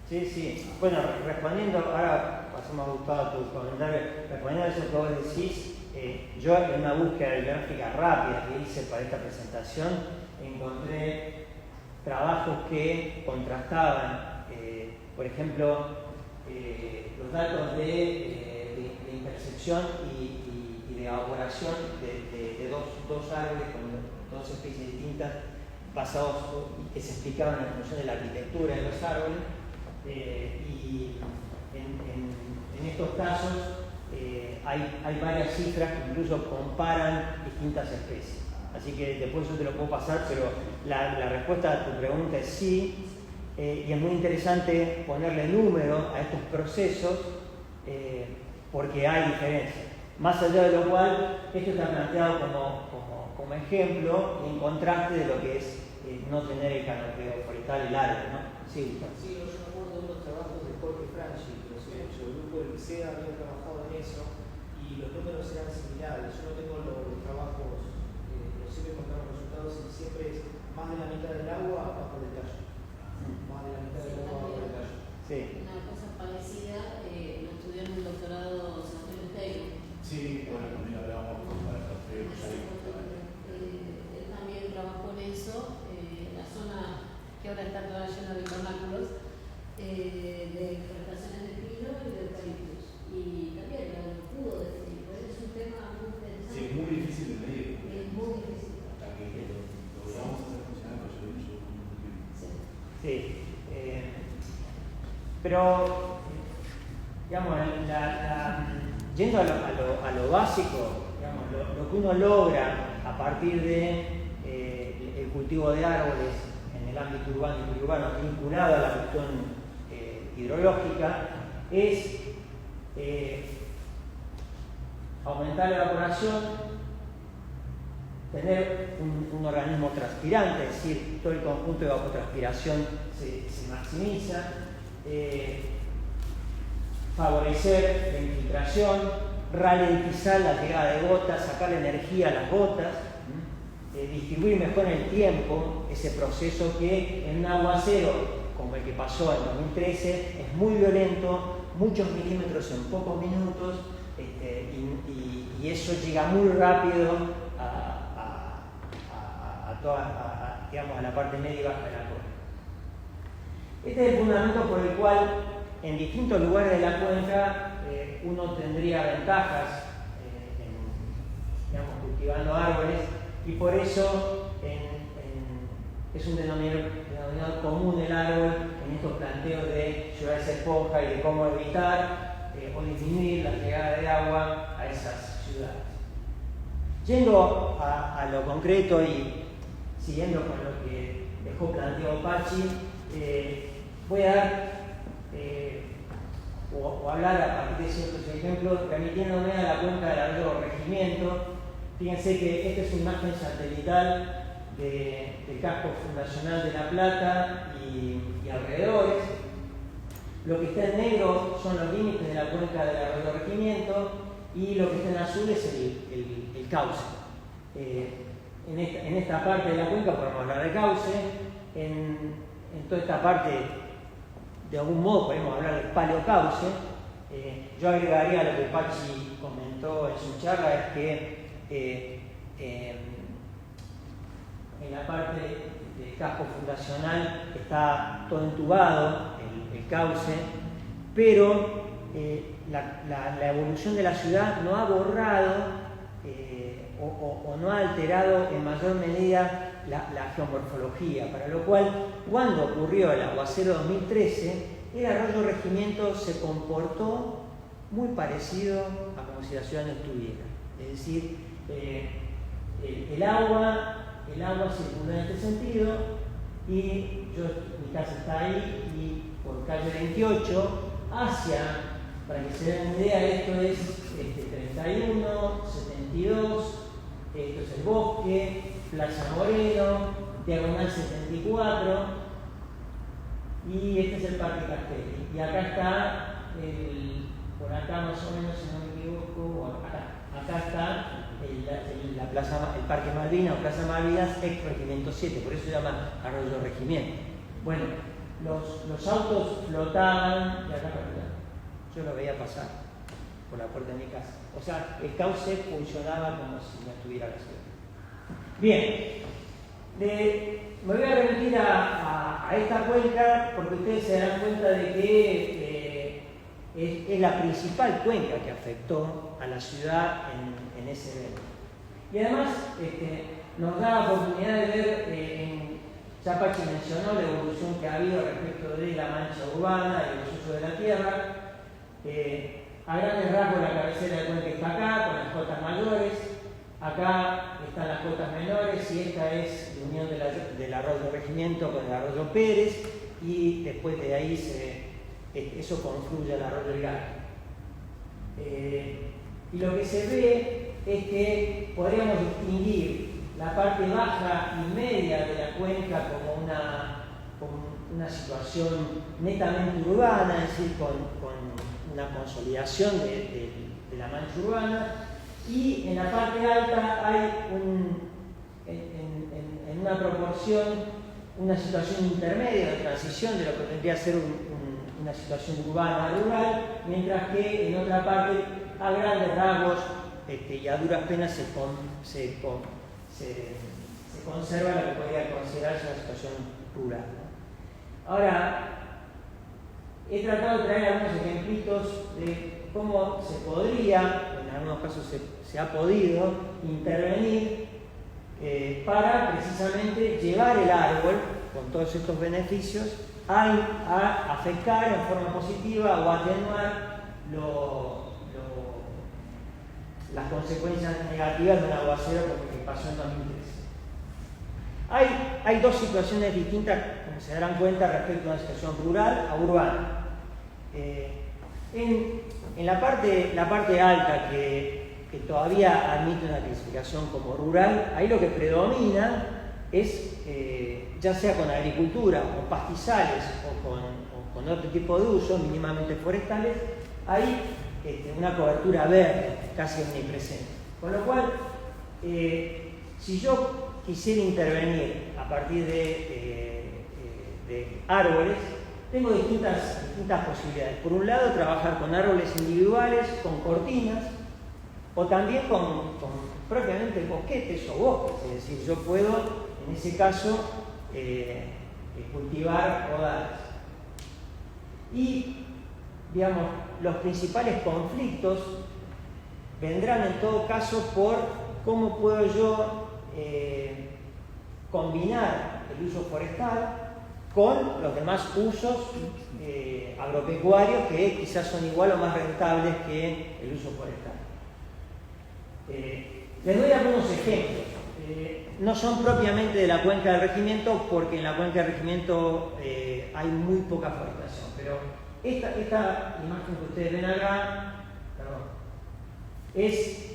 Sí. Bueno, respondiendo, ahora pasamos a Gustavo a tu comentario, respondiendo a eso que vos decís, yo en una búsqueda bibliográfica rápida que hice para esta presentación encontré trabajos que contrastaban, por ejemplo, los datos de intercepción y de evaporación de dos árboles con dos especies distintas basados que se explicaban en función de la arquitectura de los árboles. Y en estos casos hay varias cifras que incluso comparan distintas especies. Así que después yo te lo puedo pasar, pero la respuesta a tu pregunta es sí. Y es muy interesante ponerle número a estos procesos porque hay diferencias. Más allá de lo cual, esto está planteado como ejemplo y en contraste de lo que es no tener el canopeo forestal largo, ¿no? Sí, Gustavo. Sí, yo me acuerdo de unos trabajos de Jorge Franchi, que los el grupo del ICEA había trabajado en eso y los números eran similares. Yo no tengo los trabajos, los sirve contar los resultados y siempre es más de la mitad del agua bajo el tallo. Más de la mitad del agua bajo el tallo. Sí. Una cosa parecida lo estudió en un doctorado Sebastián Taylor. Sí, bueno, también hablábamos con Él también trabajó en eso, en la zona que ahora está toda llena de vernáculos, de plantaciones de pino y de eucaliptus. Y también lo pudo definir, por eso es un tema muy interesante. Sí, es muy difícil de medir. Es muy difícil. Hasta que lo logramos hacer funcionar, pero yo mucho tiempo. Sí. Pero, digamos, yendo a lo básico, digamos, lo que uno logra a partir de el cultivo de árboles en el ámbito urbano y periurbano vinculado a la cuestión hidrológica es aumentar la evaporación, tener un organismo transpirante, es decir, todo el conjunto de evapotranspiración se maximiza, favorecer la infiltración, ralentizar la llegada de gotas, sacar energía a las gotas, distribuir mejor en el tiempo ese proceso que en un aguacero como el que pasó en 2013 es muy violento, muchos milímetros en pocos minutos, y eso llega muy rápido digamos, a la parte media y baja de la cuenca. Este es el fundamento por el cual en distintos lugares de la cuenca uno tendría ventajas digamos, cultivando árboles, y por eso es un denominador común el árbol en estos planteos de llevar esa esponja y de cómo evitar o disminuir la llegada de agua a esas ciudades. Yendo a lo concreto y siguiendo con lo que dejó planteado Pachi, voy a dar o hablar a partir de ciertos ejemplos, remitiéndome a la cuenca del arroyo Regimiento. Fíjense que esta es una imagen satelital del casco fundacional de La Plata y alrededores. Lo que está en negro son los límites de la cuenca del arroyo Regimiento y lo que está en azul es el cauce. En esta parte de la cuenca podemos hablar de cauce, en toda esta parte de algún modo podemos hablar de paleocauce. Yo agregaría lo que Pachi comentó en su charla, es que en la parte del casco fundacional está todo entubado, el cauce, pero la evolución de la ciudad no ha borrado o no ha alterado en mayor medida la geomorfología, para lo cual, cuando ocurrió el aguacero 2013, el arroyo Regimiento se comportó muy parecido a como si la ciudad no estuviera. Es decir, el agua circuló en este sentido, y mi casa está ahí, y por calle 28 para que se den una idea, esto es 31, 72, esto es el Bosque, Plaza Moreno, Diagonal 74, y este es el Parque Castelli. Y acá está, por acá más o menos, si no me equivoco, acá está el Parque Malvinas o Plaza Malvinas, ex Regimiento 7, por eso se llama Arroyo Regimiento. Bueno, los autos flotaban de acá para allá. Yo lo veía pasar por la puerta de mi casa. O sea, el cauce funcionaba como si no estuviera la ciudad. Bien, me voy a remitir a esta cuenca porque ustedes se dan cuenta de que es la principal cuenca que afectó a la ciudad en ese evento. Y además nos da la oportunidad de ver, ya Pachi mencionó la evolución que ha habido respecto de la mancha urbana y los usos de la tierra. A grandes rasgos la cabecera de cuenca está acá, con las cotas mayores. Acá están las cotas menores, y esta es la unión del arroyo Regimiento con el arroyo Pérez, y después de ahí eso confluye al arroyo El Gallo. Y lo que se ve es que podríamos distinguir la parte baja y media de la cuenca como una situación netamente urbana, es decir, con una consolidación de la mancha urbana, y en la parte alta hay en una proporción una situación intermedia de transición de lo que tendría que ser una situación urbana rural, mientras que en otra parte, a grandes rasgos y a duras penas, se conserva lo que podría considerarse una situación rural, ¿no? Ahora, he tratado de traer algunos ejemplitos de cómo se podría, en algunos casos se ha podido, intervenir para precisamente llevar el árbol, con todos estos beneficios, a afectar en forma positiva o atenuar las consecuencias negativas de un aguacero como el que pasó en 2013. Hay dos situaciones distintas, como se darán cuenta, respecto a una situación rural a urbana. En la parte alta, que todavía admite una clasificación como rural, ahí lo que predomina es, ya sea con agricultura, o pastizales, o con otro tipo de usos mínimamente forestales, hay una cobertura verde casi omnipresente. Con lo cual, si yo quisiera intervenir a partir de árboles, tengo distintas posibilidades. Por un lado, trabajar con árboles individuales, con cortinas, o también con propiamente bosquetes o bosques. Es decir, yo puedo, en ese caso, cultivar podales. Y, digamos, los principales conflictos vendrán en todo caso por cómo puedo yo combinar el uso forestal con los demás usos agropecuarios que quizás son igual o más rentables que el uso forestal. Les doy algunos ejemplos. No son propiamente de la cuenca del regimiento, porque en la cuenca del regimiento hay muy poca forestación, pero esta imagen que ustedes ven acá, es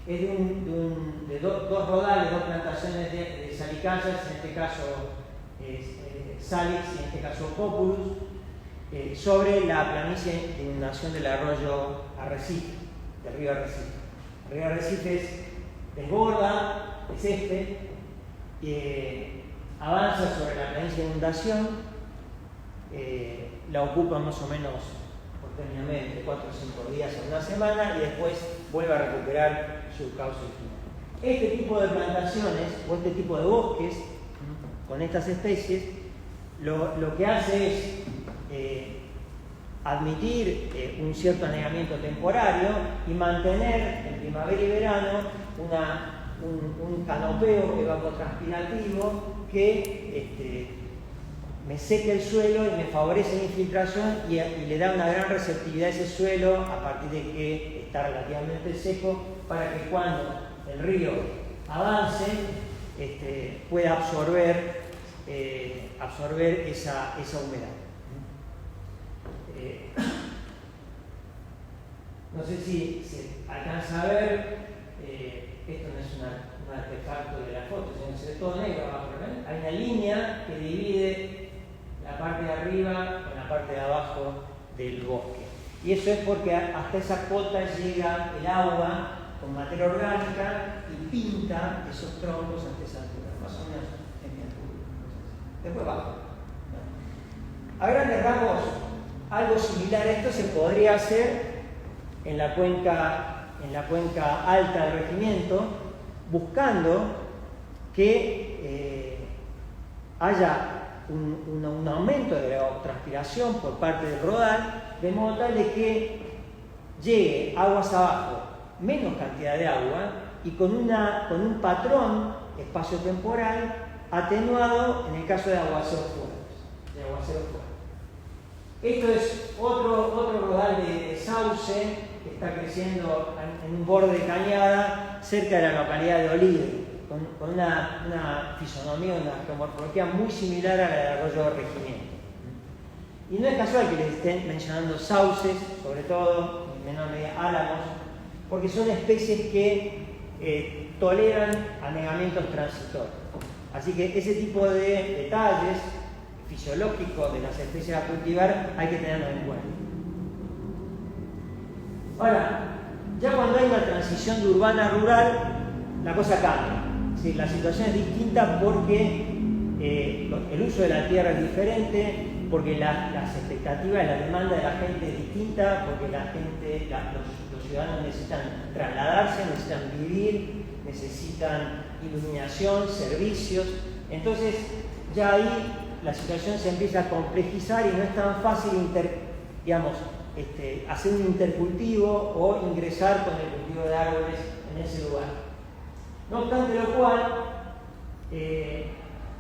de dos rodales, dos plantaciones de salicayas, en este caso Salix y en este caso Populus, sobre la planicie de inundación del arroyo Arrecife, del río Arrecife. El río Arrecife desborda, avanza sobre la planicie de inundación, la ocupa más o menos porteñamente 4 o 5 días en una semana y después vuelve a recuperar su cauce final. Este tipo de plantaciones o este tipo de bosques con estas especies lo que hace es admitir un cierto anegamiento temporario y mantener en primavera y verano un canopeo evapotranspirativo que me seca el suelo y me favorece la infiltración y le da una gran receptividad a ese suelo a partir de que está relativamente seco, para que cuando el río avance pueda absorber esa humedad. No sé si alcanza a ver, esto no es un artefacto de la foto, sino que se ve todo negro abajo, ¿ven? Hay una línea que divide la parte de arriba con la parte de abajo del bosque. Y eso es porque hasta esa cota llega el agua con materia orgánica y pinta esos troncos hasta esa altura, más o menos en mi altura. Después bajo. A grandes rasgos, algo similar a esto se podría hacer en la cuenca alta del regimiento, buscando que haya un aumento de la transpiración por parte del rodal, de modo tal de que llegue aguas abajo menos cantidad de agua y con un patrón espaciotemporal atenuado en el caso de aguaceros fuertes. Esto es otro rodal de sauce que está creciendo en un borde de cañada cerca de la localidad de Olide, con una fisonomía, una geomorfología muy similar a la del arroyo de regimiento. Y no es casual que les estén mencionando sauces, sobre todo, en menor medida álamos, porque son especies que toleran anegamientos transitorios. Así que ese tipo de detalles fisiológicos de las especies a cultivar hay que tenerlo en cuenta. Ahora, ya cuando hay una transición de urbana a rural, la cosa cambia. ¿Sí? La situación es distinta porque el uso de la tierra es diferente, porque las expectativas y la demanda de la gente es distinta, porque los ciudadanos necesitan trasladarse, necesitan vivir, necesitan iluminación, servicios. Entonces, ya ahí la situación se empieza a complejizar y no es tan fácil hacer un intercultivo o ingresar con el cultivo de árboles en ese lugar. No obstante lo cual,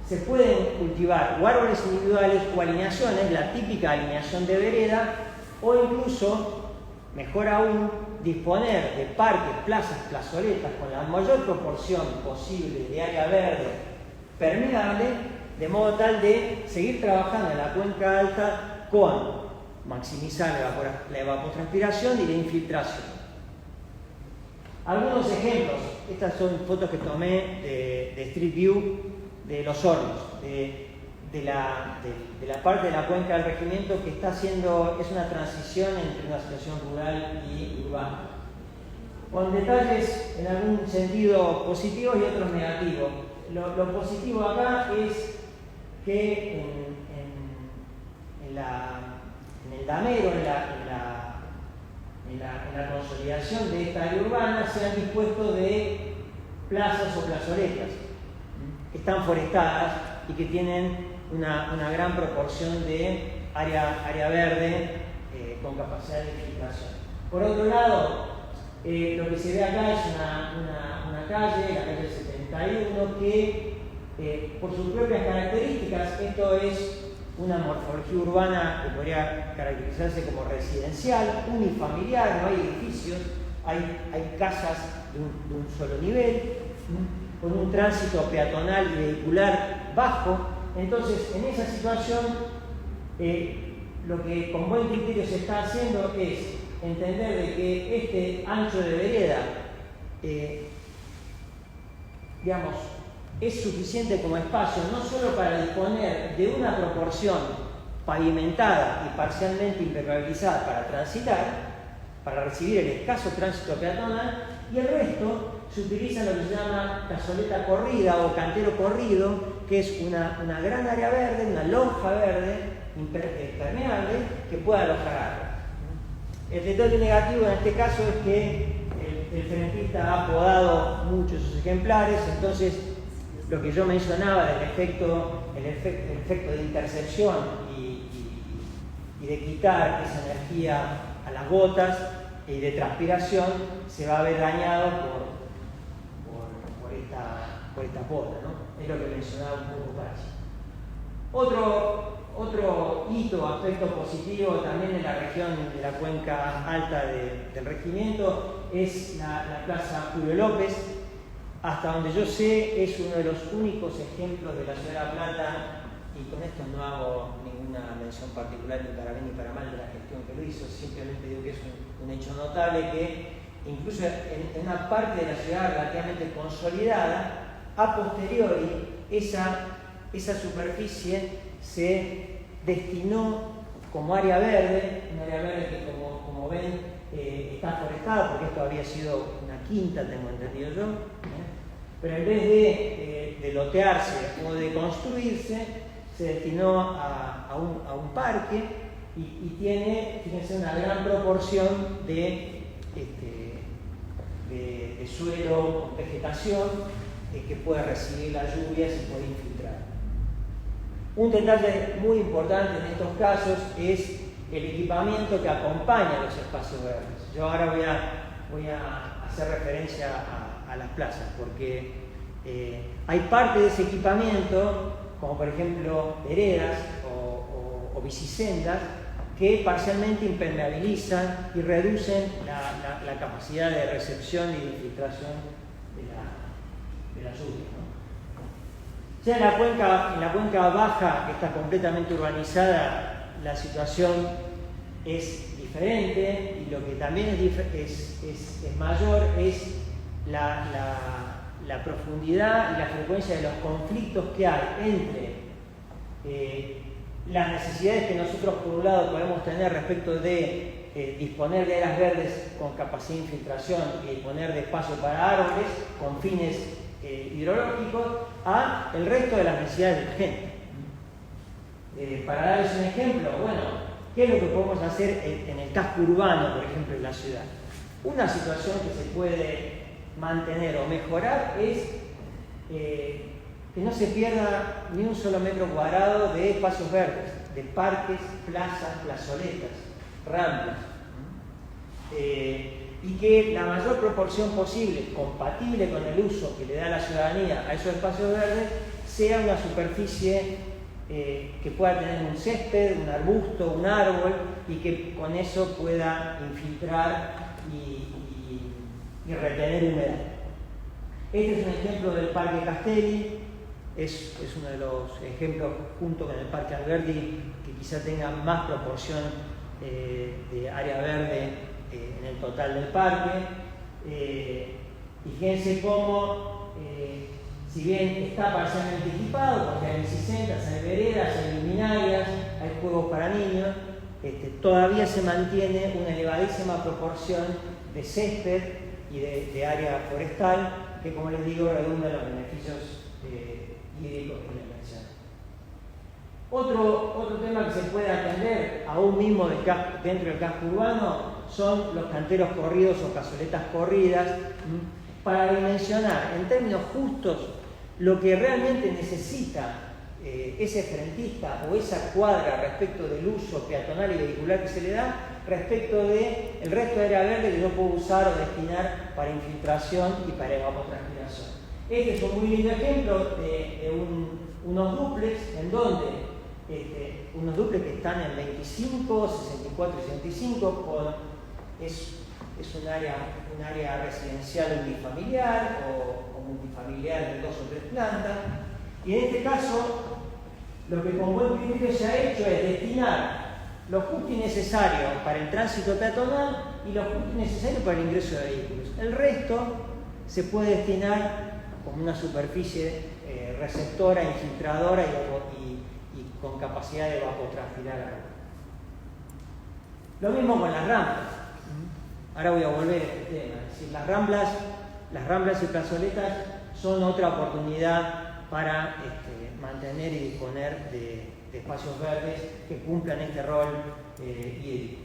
se pueden cultivar o árboles individuales o alineaciones, la típica alineación de vereda, o incluso, mejor aún, disponer de parques, plazas, plazoletas con la mayor proporción posible de área verde permeable, de modo tal de seguir trabajando en la cuenca alta con maximizar la evapotranspiración y la infiltración. Algunos ejemplos, estas son fotos que tomé de Street View de Los Hornos, de la parte de la cuenca del regimiento que está haciendo, es una transición entre una situación rural y urbana, con detalles en algún sentido positivos y otros negativos. Lo positivo acá es que en el damero, en la consolidación de esta área urbana, se han dispuesto de plazas o plazoletas que están forestadas y que tienen una gran proporción de área verde con capacidad de infiltración. Por otro lado, lo que se ve acá es una calle, la calle 71, que por sus propias características, esto es una morfología urbana que podría caracterizarse como residencial, unifamiliar, no hay edificios, hay casas de un solo nivel, con un tránsito peatonal y vehicular bajo. Entonces, en esa situación, lo que con buen criterio se está haciendo es entender de que este ancho de vereda, es suficiente como espacio no solo para disponer de una proporción pavimentada y parcialmente impermeabilizada para transitar, para recibir el escaso tránsito peatonal, y el resto se utiliza lo que se llama cazoleta corrida o cantero corrido, que es una gran área verde, una lonja verde impermeable que pueda alojar árboles. El detalle negativo en este caso es que el frentista ha podado muchos de sus ejemplares, entonces lo que yo mencionaba del efecto de intercepción y de quitar esa energía a las gotas y de transpiración se va a ver dañado por esta poda, ¿no? Es lo que mencionaba un poco Pachi. Otro hito, aspecto positivo también en la región de la cuenca alta del regimiento es la Plaza Julio López. Hasta donde yo sé, es uno de los únicos ejemplos de la ciudad de La Plata, y con esto no hago ninguna mención particular ni para bien ni para mal de la gestión que lo hizo, simplemente digo que es un hecho notable que incluso en una parte de la ciudad relativamente consolidada, a posteriori esa superficie se destinó como área verde, un área verde que como ven está forestada, porque esto había sido una quinta, tengo entendido yo, pero en vez de lotearse o de construirse, se destinó a un parque y tiene, fíjense, una gran proporción de suelo con vegetación que puede recibir las lluvias y puede infiltrar. Un detalle muy importante en estos casos es el equipamiento que acompaña a los espacios verdes. Yo ahora voy a hacer referencia a las plazas, porque hay parte de ese equipamiento, como por ejemplo veredas o bicisendas, que parcialmente impermeabilizan y reducen la capacidad de recepción y de infiltración de la lluvia, ¿no? Ya en la cuenca baja, que está completamente urbanizada, la situación es diferente, y lo que también es mayor es la profundidad y la frecuencia de los conflictos que hay entre las necesidades que nosotros por un lado podemos tener respecto de disponer de áreas verdes con capacidad de infiltración y disponer de espacio para árboles con fines hidrológicos, a el resto de las necesidades de la gente. Para darles un ejemplo, bueno, ¿qué es lo que podemos hacer en el casco urbano, por ejemplo, en la ciudad? Una situación que se puede mantener o mejorar es que no se pierda ni un solo metro cuadrado de espacios verdes, de parques, plazas, plazoletas, ramplas. Y que la mayor proporción posible, compatible con el uso que le da la ciudadanía a esos espacios verdes, sea una superficie que pueda tener un césped, un arbusto, un árbol, y que con eso pueda infiltrar y retener humedad. Este es un ejemplo del Parque Castelli, es uno de los ejemplos, junto con el Parque Alberdi, que quizá tenga más proporción de área verde en el total del parque. Y fíjense cómo, si bien está parcialmente equipado, porque hay bicicletas, hay veredas, hay luminarias, hay juegos para niños, todavía se mantiene una elevadísima proporción de césped y de área forestal, que, como les digo, redunda en los beneficios hídricos que les mencioné. Otro tema que se puede atender aún mismo dentro del casco urbano son los canteros corridos o cazoletas corridas, para dimensionar en términos justos lo que realmente necesita ese frentista o esa cuadra respecto del uso peatonal y vehicular que se le da, respecto del resto de área verde que yo puedo usar o destinar para infiltración y para evapotranspiración. Este es un muy lindo ejemplo de unos dúplex en donde unos dúplex que están en 25, 64 y 65, es un área residencial unifamiliar o multifamiliar de 2 o 3 plantas, y en este caso lo que con buen criterio se ha hecho es destinar lo justo y necesario para el tránsito peatonal y lo justo y necesario para el ingreso de vehículos. El resto se puede destinar como una superficie receptora, infiltradora y con capacidad de evapotranspirar agua. Lo mismo con las rampas. Ahora voy a volver a este tema. Es decir, las ramblas y plazoletas son otra oportunidad para mantener y disponer de espacios verdes que cumplan este rol hídrico.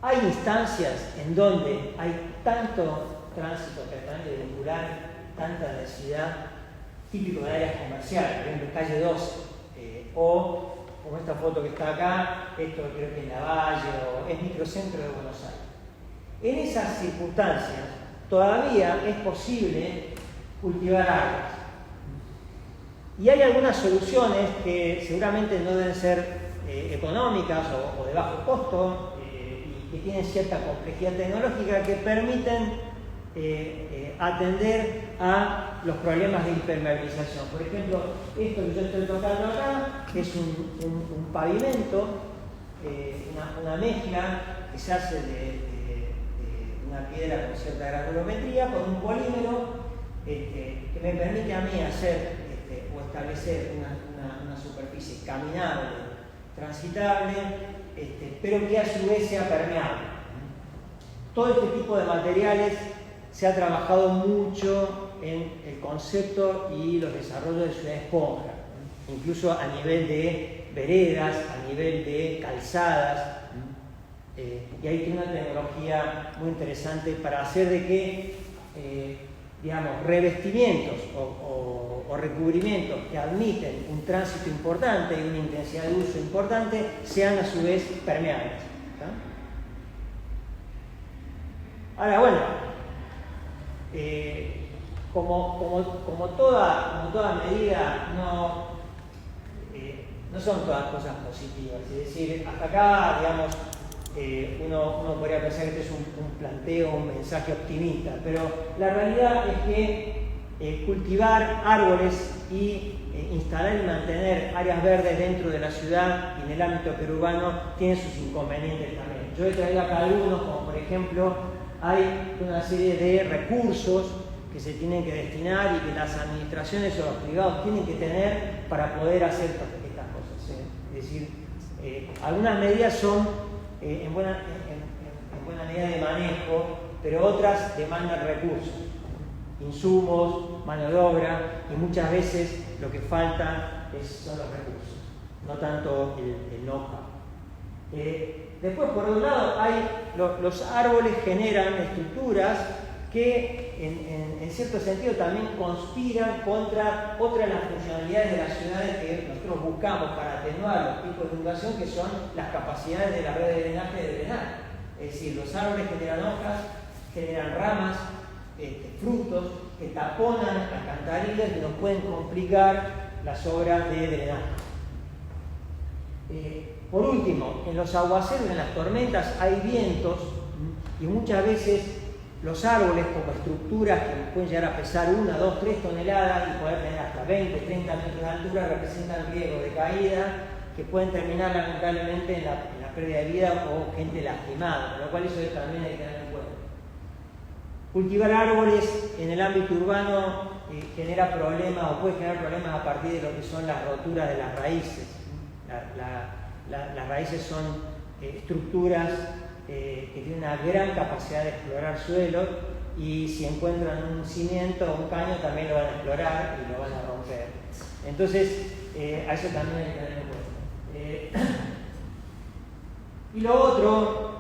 Hay instancias en donde hay tanto tránsito peatonal y vehicular, tanta densidad, típico de áreas comerciales, por ejemplo calle 12, o como esta foto que está acá, esto creo que es Lavalle o es microcentro de Buenos Aires. En esas circunstancias todavía es posible cultivar árboles. Y hay algunas soluciones que seguramente no deben ser económicas o de bajo costo y que tienen cierta complejidad tecnológica que permiten atender a los problemas de impermeabilización. Por ejemplo, esto que yo estoy tocando acá es un pavimento, una mezcla que se hace de una piedra con cierta granulometría con un polímero que me permite a mí hacer o establecer una superficie caminable, transitable, pero que a su vez sea permeable. Todo este tipo de materiales se ha trabajado mucho en el concepto y los desarrollos de ciudad esponja, incluso a nivel de veredas, a nivel de calzadas, y ahí tiene una tecnología muy interesante para hacer de que, revestimientos o recubrimientos que admiten un tránsito importante y una intensidad de uso importante sean a su vez permeables. Ahora, bueno, como toda medida, no son todas cosas positivas. Es decir, hasta acá, digamos, uno podría pensar que este es un planteo, un mensaje optimista, pero la realidad es que cultivar árboles y instalar y mantener áreas verdes dentro de la ciudad y en el ámbito perurbano tiene sus inconvenientes también. Yo he traído acá algunos, como por ejemplo, hay una serie de recursos que se tienen que destinar y que las administraciones o los privados tienen que tener para poder hacer estas cosas. Es decir, algunas medidas son en buena medida de manejo, pero otras demandan recursos, insumos, mano de obra, y muchas veces lo que falta son los recursos, no tanto el know-how. Después, por otro lado, los árboles generan estructuras que en cierto sentido también conspiran contra otra de las funcionalidades de las ciudades que nosotros buscamos para atenuar los picos de inundación, que son las capacidades de la red de drenaje de drenar. Es decir, los árboles generan hojas, generan ramas, frutos que taponan alcantarillas que nos pueden complicar las obras de drenaje. Por último, en los aguaceros, en las tormentas, hay vientos y muchas veces los árboles, como estructuras que pueden llegar a pesar 1, 2, 3 toneladas y poder tener hasta 20, 30 metros de altura, representan riesgo de caída que pueden terminar lamentablemente en la pérdida de vida o gente lastimada, con lo cual eso también hay que tener en cuenta. Cultivar árboles en el ámbito urbano genera problemas o puede generar problemas a partir de lo que son las roturas de las raíces. Las raíces son estructuras que tienen una gran capacidad de explorar suelo y si encuentran un cimiento o un caño también lo van a explorar y lo van a romper. Entonces, a eso también hay que tener en cuenta. Y lo otro,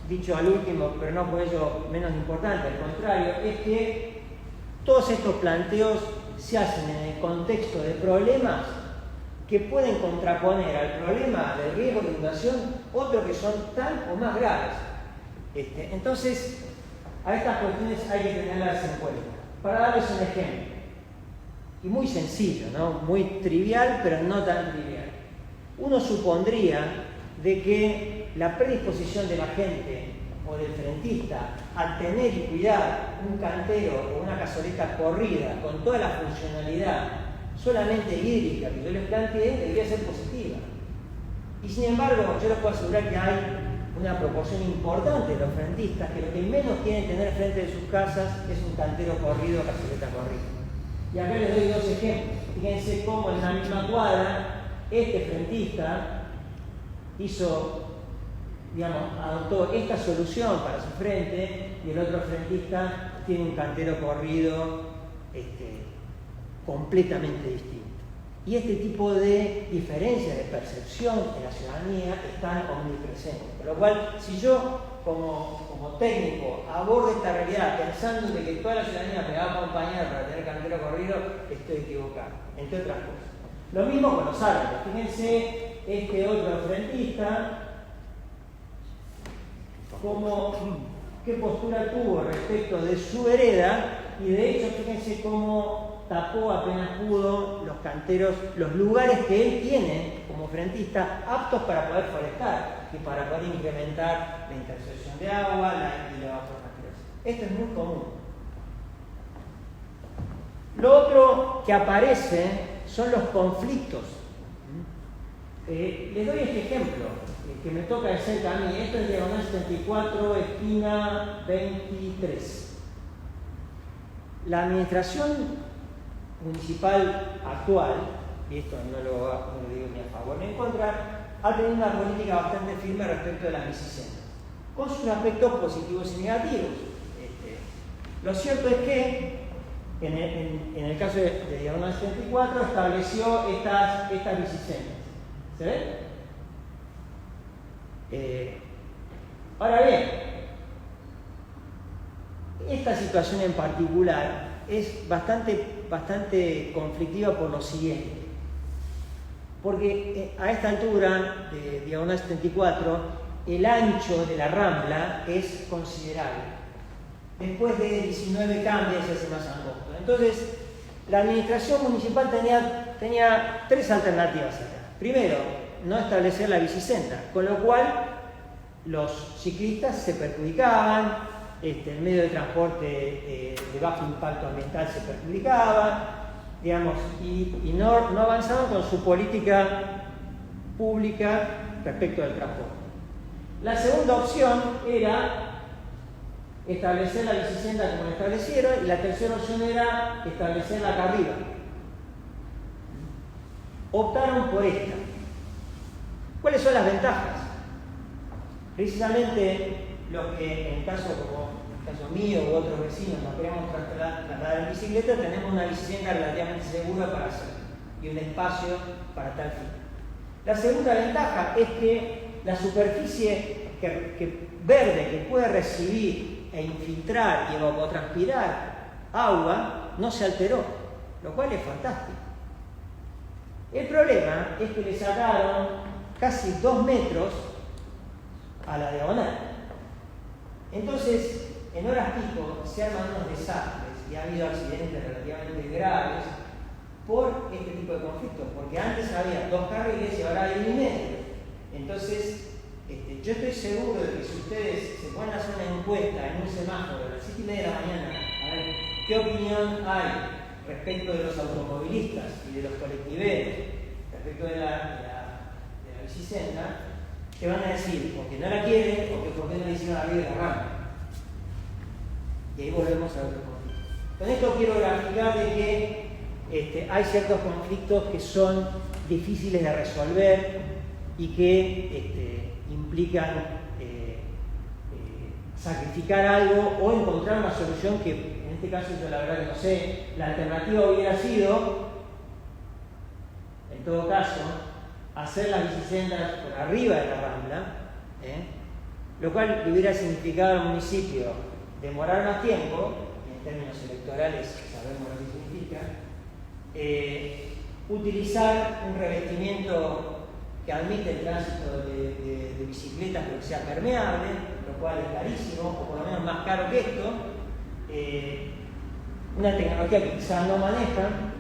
dicho al último, pero no por ello menos importante, al contrario, es que todos estos planteos se hacen en el contexto de problemas que pueden contraponer al problema del riesgo de inundación otros que son tan o más graves. Entonces, a estas cuestiones hay que tenerlas en cuenta. Para darles un ejemplo, y muy sencillo, ¿no? Muy trivial, pero no tan trivial. Uno supondría de que la predisposición de la gente o del frentista a tener y cuidar un cantero o una cazoleta corrida con toda la funcionalidad solamente hídrica que yo les planteé debería ser positiva. Y sin embargo, yo les puedo asegurar que hay una proporción importante de los frentistas que lo que menos quieren tener frente de sus casas es un cantero corrido o cazoleta corrida. Y acá les doy dos ejemplos. Fíjense cómo en la misma cuadra este frentista adoptó esta solución para su frente y el otro frentista tiene un cantero corrido completamente distinto. Y este tipo de diferencias de percepción en la ciudadanía están omnipresentes. Por lo cual, si yo como técnico abordo esta realidad pensando de que toda la ciudadanía me va a acompañar para tener cantero corrido, estoy equivocado, entre otras cosas. Lo mismo con los árboles. Fíjense este otro frentista, qué postura tuvo respecto de su vereda, y de hecho fíjense cómo tapó apenas pudo los canteros, los lugares que él tiene como frentista aptos para poder forestar y para poder incrementar la intercepción de agua y la evapotranspiración. Esto es muy común. Lo otro que aparece son los conflictos. Les doy este ejemplo que me toca de cerca a mí. Esto es diagonal 74, esquina 23. La administración municipal actual, y esto no lo digo ni a favor ni en contra, ha tenido una política bastante firme respecto de las bicisendas, con sus aspectos positivos y negativos. Lo cierto es que en el caso de diagonal 74 estableció estas bicisendas. ¿Se ve? Ahora bien, esta situación en particular es bastante conflictiva por lo siguiente. Porque a esta altura de diagonal 74, el ancho de la rambla es considerable. Después de 19 cambios se hace más angosto. Entonces, la administración municipal tenía tres alternativas acá. Primero, no establecer la bicisenda, con lo cual los ciclistas se perjudicaban, el medio de transporte de bajo impacto ambiental se perjudicaban, digamos, y no avanzaban con su política pública respecto del transporte. La segunda opción era establecer la bicicenda como la establecieron, y la tercera opción era establecerla acá arriba. Optaron por esta. ¿Cuáles son las ventajas? Precisamente los que, en el caso mío u otros vecinos, nos queremos trasladar en bicicleta, tenemos una bicicleta relativamente segura para hacerlo y un espacio para tal fin. La segunda ventaja es que la superficie verde que puede recibir e infiltrar y evapotranspirar agua no se alteró, lo cual es fantástico. El problema es que le sacaron casi 2 metros a la diagonal. Entonces, en horas pico se arman unos desastres y ha habido accidentes relativamente graves por este tipo de conflictos, porque antes había 2 carriles y ahora hay 1 y medio. Entonces, yo estoy seguro de que si ustedes se pueden hacer una encuesta en un semáforo a las 7:30 de la mañana, a ver qué opinión hay respecto de los automovilistas y de los colectiveros, respecto de la bicicenda, te van a decir o que no la quieren o que por qué no le hicieron arriba de la rama. Y ahí volvemos a otro conflicto. Con esto quiero graficar de que hay ciertos conflictos que son difíciles de resolver y que implican sacrificar algo o encontrar una solución que en este caso yo la verdad que no sé. La alternativa hubiera sido, en todo caso, hacer las bicisendas por arriba de la rambla, lo cual le hubiera significado al municipio demorar más tiempo, en términos electorales sabemos lo que significa, utilizar un revestimiento que admite el tránsito de bicicletas pero que sea permeable, lo cual es carísimo, o por lo menos más caro que esto, una tecnología que quizás no manejan,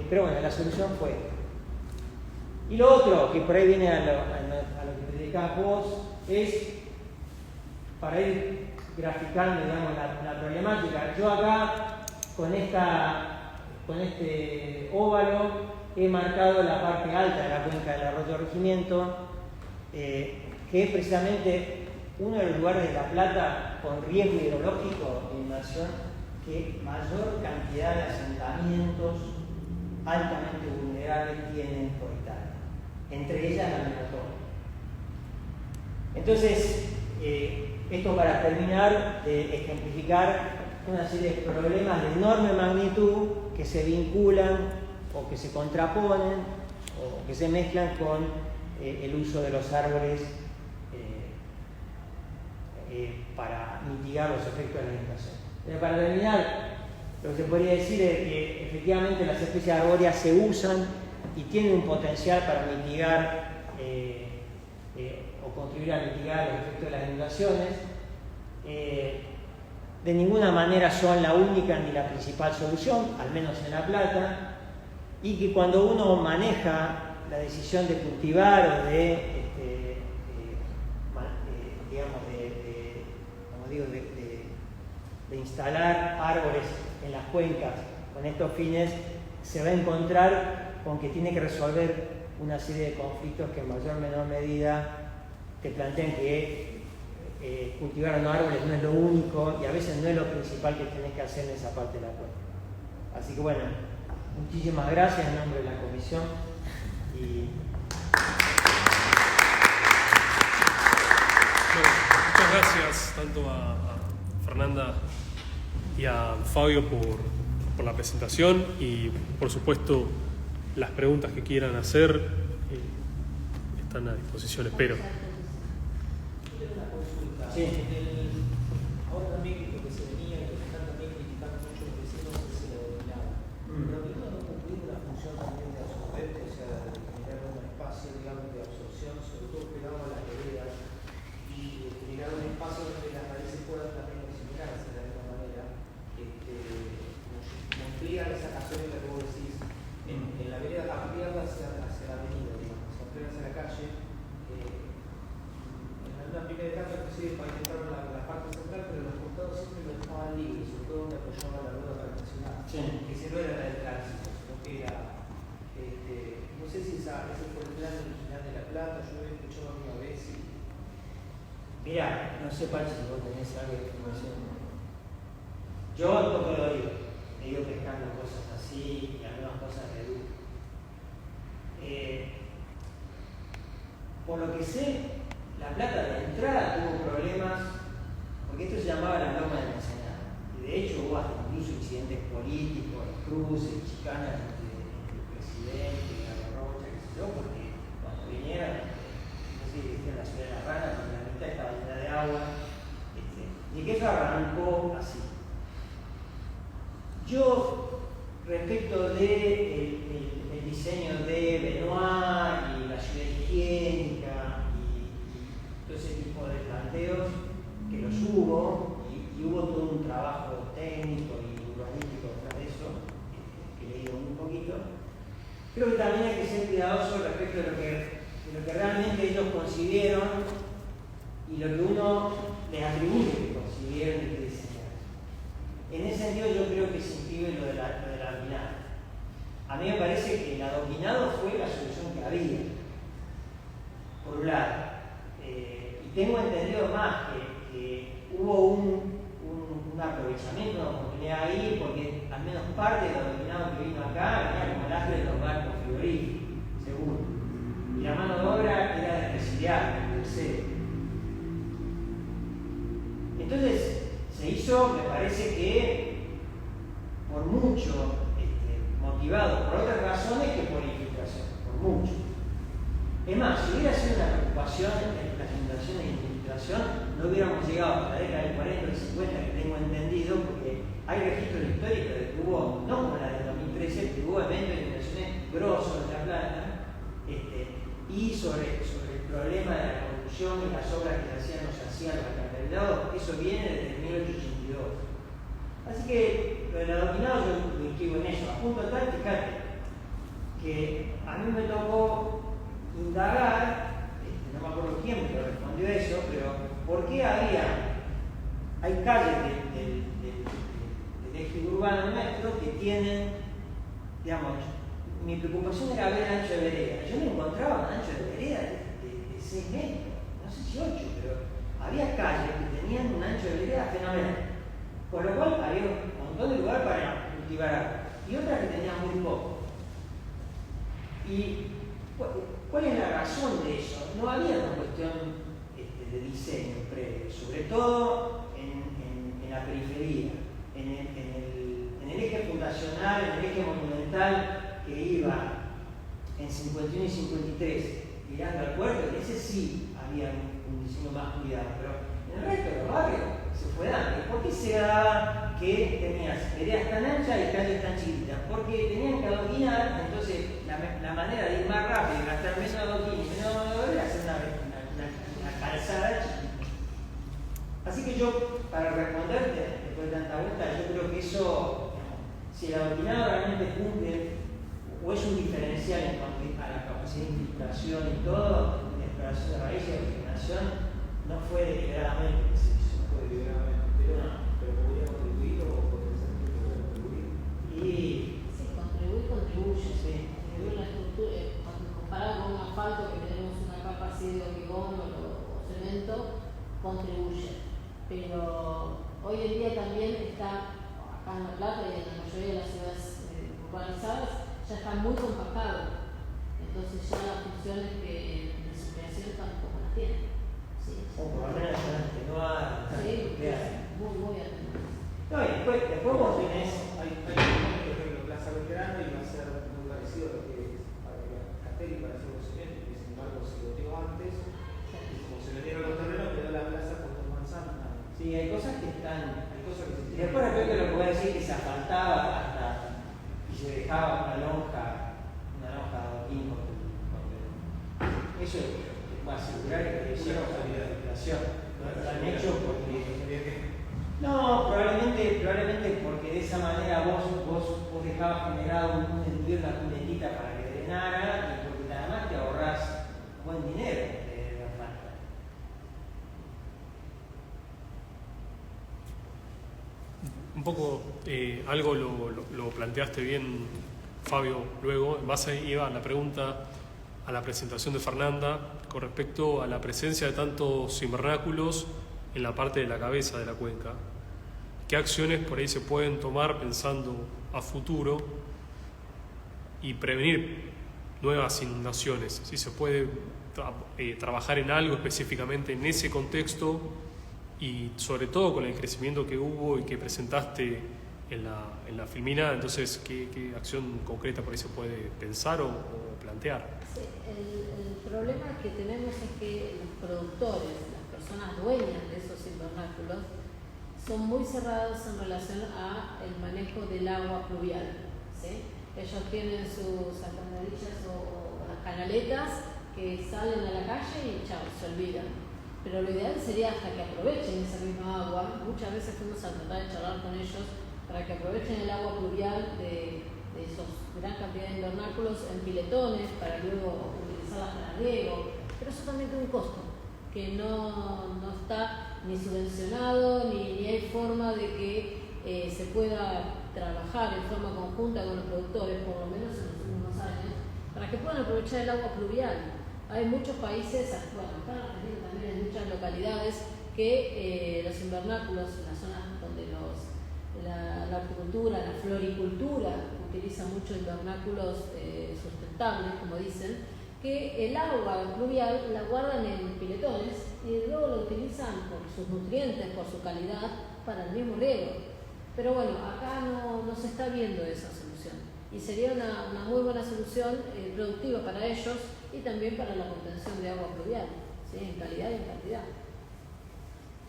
pero bueno, la solución fue esta. Y lo otro, que por ahí viene a lo que te dedicas vos, es para ir graficando, digamos, la problemática. Yo acá, con este óvalo, he marcado la parte alta de la cuenca del arroyo Regimiento, que es precisamente uno de los lugares de La Plata con riesgo hidrológico de inmersión que mayor cantidad de asentamientos altamente vulnerables tienen por hectárea, entre ellas la Minotauro. Entonces, esto para terminar de ejemplificar una serie de problemas de enorme magnitud que se vinculan o que se contraponen o que se mezclan con el uso de los árboles para mitigar los efectos de la inundación. Pero para terminar, lo que se podría decir es que efectivamente las especies arbóreas se usan y tienen un potencial para mitigar o contribuir a mitigar los efectos de las inundaciones. De ninguna manera son la única ni la principal solución, al menos en La Plata, y que cuando uno maneja la decisión de cultivar o de instalar árboles en las cuencas con estos fines, se va a encontrar con que tiene que resolver una serie de conflictos que en mayor o menor medida te plantean que cultivar unos árboles no es lo único y a veces no es lo principal que tienes que hacer en esa parte de la cuenca. Así que bueno, muchísimas gracias en nombre de la comisión y... Bueno, muchas gracias tanto a Fernanda y a Fabio por la presentación y por supuesto las preguntas que quieran hacer están a disposición, espero. Sí. Ahora también lo que se venía y lo que están también criticando mucho los vecinos es el adoquinado. Pero no cumplir una función también de absorbente, o sea, de generar un espacio, digamos, de absorción, sobre todo pegado a las veredas, y generar un espacio donde las raíces puedan también oxigenarse de alguna manera. Ampliar esa canción que vos decís, en la vereda, ampliarla hacia la avenida, digamos, ampliar hacia la calle. En una primera etapa, inclusive para intentar la parte lo dejaban libre, sobre todo donde apoyaba la rueda traccionada. Sí. Que ese no era la del tránsito, sino que era, no sé si ese fue el plan original de La Plata, yo lo he escuchado una vez y... Mirá, no sé, Pachi, si vos tenés algo de información. Yo toco de oído, he ido pescando cosas así y algunas cosas de luz. Por lo que sé, La Plata de entrada tuvo problemas, porque esto se llamaba la norma del Ensenada. Y de hecho hubo hasta incluso incidentes políticos, cruces, chicanas entre el presidente y la Rocha, qué sé yo, porque cuando vinieron, no sé si decían la ciudad de las ranas, porque la mitad estaba llena de agua, y que eso arrancó así. Yo, respecto del diseño de Benoit y la ciudad higiénica y todo ese tipo de planteos, que los hubo, y hubo todo un trabajo técnico y urbanístico detrás de eso, que he leído un poquito, creo que también hay que ser cuidadoso respecto de lo que realmente ellos concibieron y lo que uno les atribuye que concibieron y que diseñaron. En ese sentido yo creo que se inscribe lo del adoquinado. A mí me parece que el adoquinado fue la solución que había, por un lado. Y tengo entendido más que hubo un aprovechamiento, una oportunidad ahí, porque al menos parte del adoquinado que vino acá venía como el astre de los barcos frigoríficos, seguro. Y la mano de obra era despreciable, del cero. Entonces, se hizo, me parece que, por mucho, motivado por otras razones que por infiltración, por mucho. Es más, si hubiera sido una preocupación en las inundaciones y infiltración, no hubiéramos llegado a la década del 40 y 50, que tengo entendido, porque hay registros históricos de que hubo, no como la del 2013, que hubo eventos de inundaciones grosos en La Plata, y sobre el problema de la construcción y las obras que se hacían los alcantarillados, eso viene desde 1882. Así que lo del adoquinado yo lo inscribo en eso, a punto tal, fíjate, que a mí me tocó indagar, no me acuerdo quién me respondió eso, pero ¿por qué hay calles del eje urbano nuestro que tienen, digamos, mi preocupación era ver el ancho de vereda. Yo me encontraba un ancho de vereda de 6 metros, no sé si 8, pero había calles que tenían un ancho de vereda fenomenal. Por lo cual había un montón de lugar para cultivar agua. Y otras que tenían muy poco. ¿Y cuál es la razón de eso? No había una cuestión de diseño previo, sobre todo en la periferia, en el eje fundacional, en el eje monumental que iba en 51 y 53 mirando al puerto, en ese sí había un diseño más cuidado, pero en el resto de los barrios se fue dando. ¿Por qué se daba que tenías veredas tan anchas y calles tan chiquitas? Porque tenían que adoquinar, entonces la manera de ir más rápido y gastar menos adoquín y menos adoquín era hacer una calzada chiquita. Así que yo, para responderte, después de tanta vuelta, yo creo que eso, si el adoquinado realmente cumple o es un diferencial en cuanto a la capacidad de infiltración y todo, de exploración de raíces y de oxigenación, no fue deliberadamente que se hizo. No fue deliberadamente, pero podría contribuir o potenciar que podría contribuir. Sí, contribuye. Sí. Contribuye la estructura. Cuando comparado con un asfalto que tenemos una capa así de hormigón o cemento, contribuye. Pero hoy en día también está, acá en La Plata y en la mayoría de las ciudades urbanizadas, ya está muy compactado. Entonces ya las funciones de su creación están como las tienen. Sí, O por lo menos están atenuadas, están nucleares. muy atenuadas. No, y después vos tenés. Hay un por ejemplo, Plaza Belgrano y va a ser muy parecido a lo que es para Castelli para hacer los eventos, que sin embargo se lo dio antes, y como se le dieron los terrenos, quedó la plaza con dos manzanas. Sí, hay cosas que están. Hay cosas que se Y después respecto a lo que voy a decir, que se asfaltaba hasta y se dejaba una lonja de adoquín eso va a asegurar que hicieron calidad de inflación. Lo han hecho porque. No, probablemente porque de esa manera vos dejabas generado un desvío en la cunetita para que drenara y porque además te ahorrás buen dinero de la falta. Un poco, algo lo planteaste bien, Fabio, luego, en base iba a la pregunta, a la presentación de Fernanda, con respecto a la presencia de tantos invernáculos en la parte de la cabeza de la cuenca. ¿Qué acciones por ahí se pueden tomar pensando a futuro y prevenir nuevas inundaciones? Si se puede trabajar en algo específicamente en ese contexto y sobre todo con el crecimiento que hubo y que presentaste en la filmina, entonces, ¿qué acción concreta por ahí se puede pensar o plantear? Sí, el problema que tenemos es que los productores, las personas dueñas de esos invernáculos, son muy cerrados en relación al manejo del agua pluvial, ¿sí? Ellos tienen sus alcantarillas o las canaletas que salen a la calle y chao, se olvidan. Pero lo ideal sería hasta que aprovechen esa misma agua. Muchas veces fuimos a tratar de charlar con ellos para que aprovechen el agua pluvial de esos gran cantidad de invernáculos en piletones para luego utilizarlas para riego. Pero eso también tiene un costo que no está ni subvencionado ni hay forma de que se pueda trabajar en forma conjunta con los productores, por lo menos en los últimos años, para que puedan aprovechar el agua pluvial. Hay muchos países, bueno, acá en Argentina también hay muchas localidades que los invernáculos, las zonas donde la horticultura, la floricultura utiliza mucho invernáculos sustentables, como dicen, que el agua pluvial la guardan en piletones y luego la utilizan por sus nutrientes, por su calidad, para el mismo riego. Pero bueno, acá no se está viendo esa solución y sería una muy buena solución productiva para ellos y también para la contención de agua pluvial, ¿sí? En calidad y en cantidad.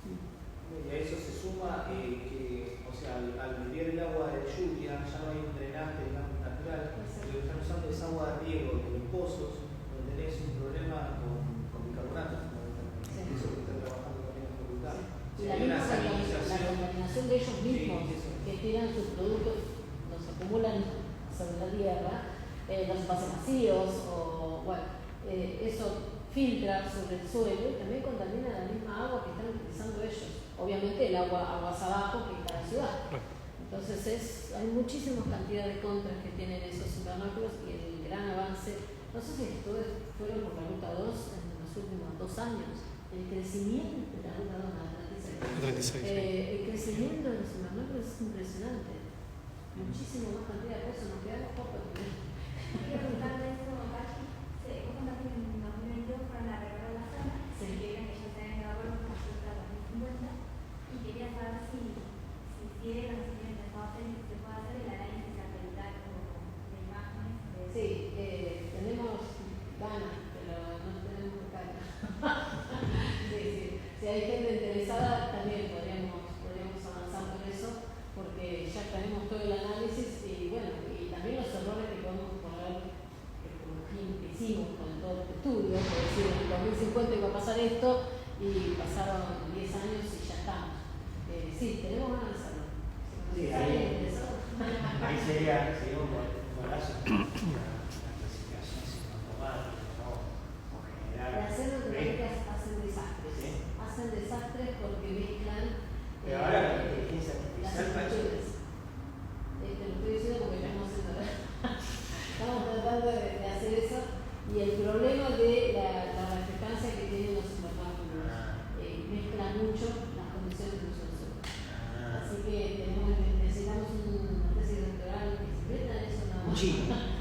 Y a eso se suma que, o sea, al beber el agua de lluvia ya no hay un drenaje natural, lo que están usando es agua de riego de los pozos, donde tenés un problema con bicarbonato, sí. Eso que está trabajando también en la facultad. Y la contaminación de ellos mismos, sí, que tiran sus productos, los acumulan sobre la tierra, los envases vacíos, o bueno, eso filtra sobre el suelo y también contamina la misma agua que están utilizando ellos. Obviamente el aguas abajo que está en la ciudad. Entonces hay muchísimas cantidades de contras que tienen esos invernáculos y el gran avance, no sé si fueron por la Ruta 2 en los últimos 2 años, el crecimiento de la Ruta 2 a la 36. El crecimiento de los invernáculos es impresionante. Muchísimo más cantidad de cosas, nos quedamos pocos. Quiero preguntarle eso, Kachi. ¿Vos contaste que en 2022 fueron a recorrer la zona? Sí. Que eran que ya se habían dado con la ruta 2050. Y quería saber si hicieron, si tienen pensado hacer, si se puede hacer el análisis satelital de imágenes. Sí, tenemos ganas, pero no tenemos cara. Sí. Si hay gente interesada, también podríamos avanzar con eso, porque ya tenemos todo el análisis y bueno, y también los errores que podemos poner, que hicimos con todo este estudio, por decir, en 2050 iba a pasar esto y pasaron 10 años y ya estamos. Sí, tenemos ganas de hacerlo. Sí, ahí sería un golazo la clasificación automática, ¿no? O general. Para hacerlo, hacen desastres. ¿Sí? Hacen desastres porque mezclan. Pero ahora la inteligencia las artificial actitudes. Lo estoy diciendo porque estamos tratando de hacer eso y el problema de la refrescancia que tienen los invernáculos mezcla mucho las condiciones de uso del suelo. Así que necesitamos una tesis doctoral que se meta en eso.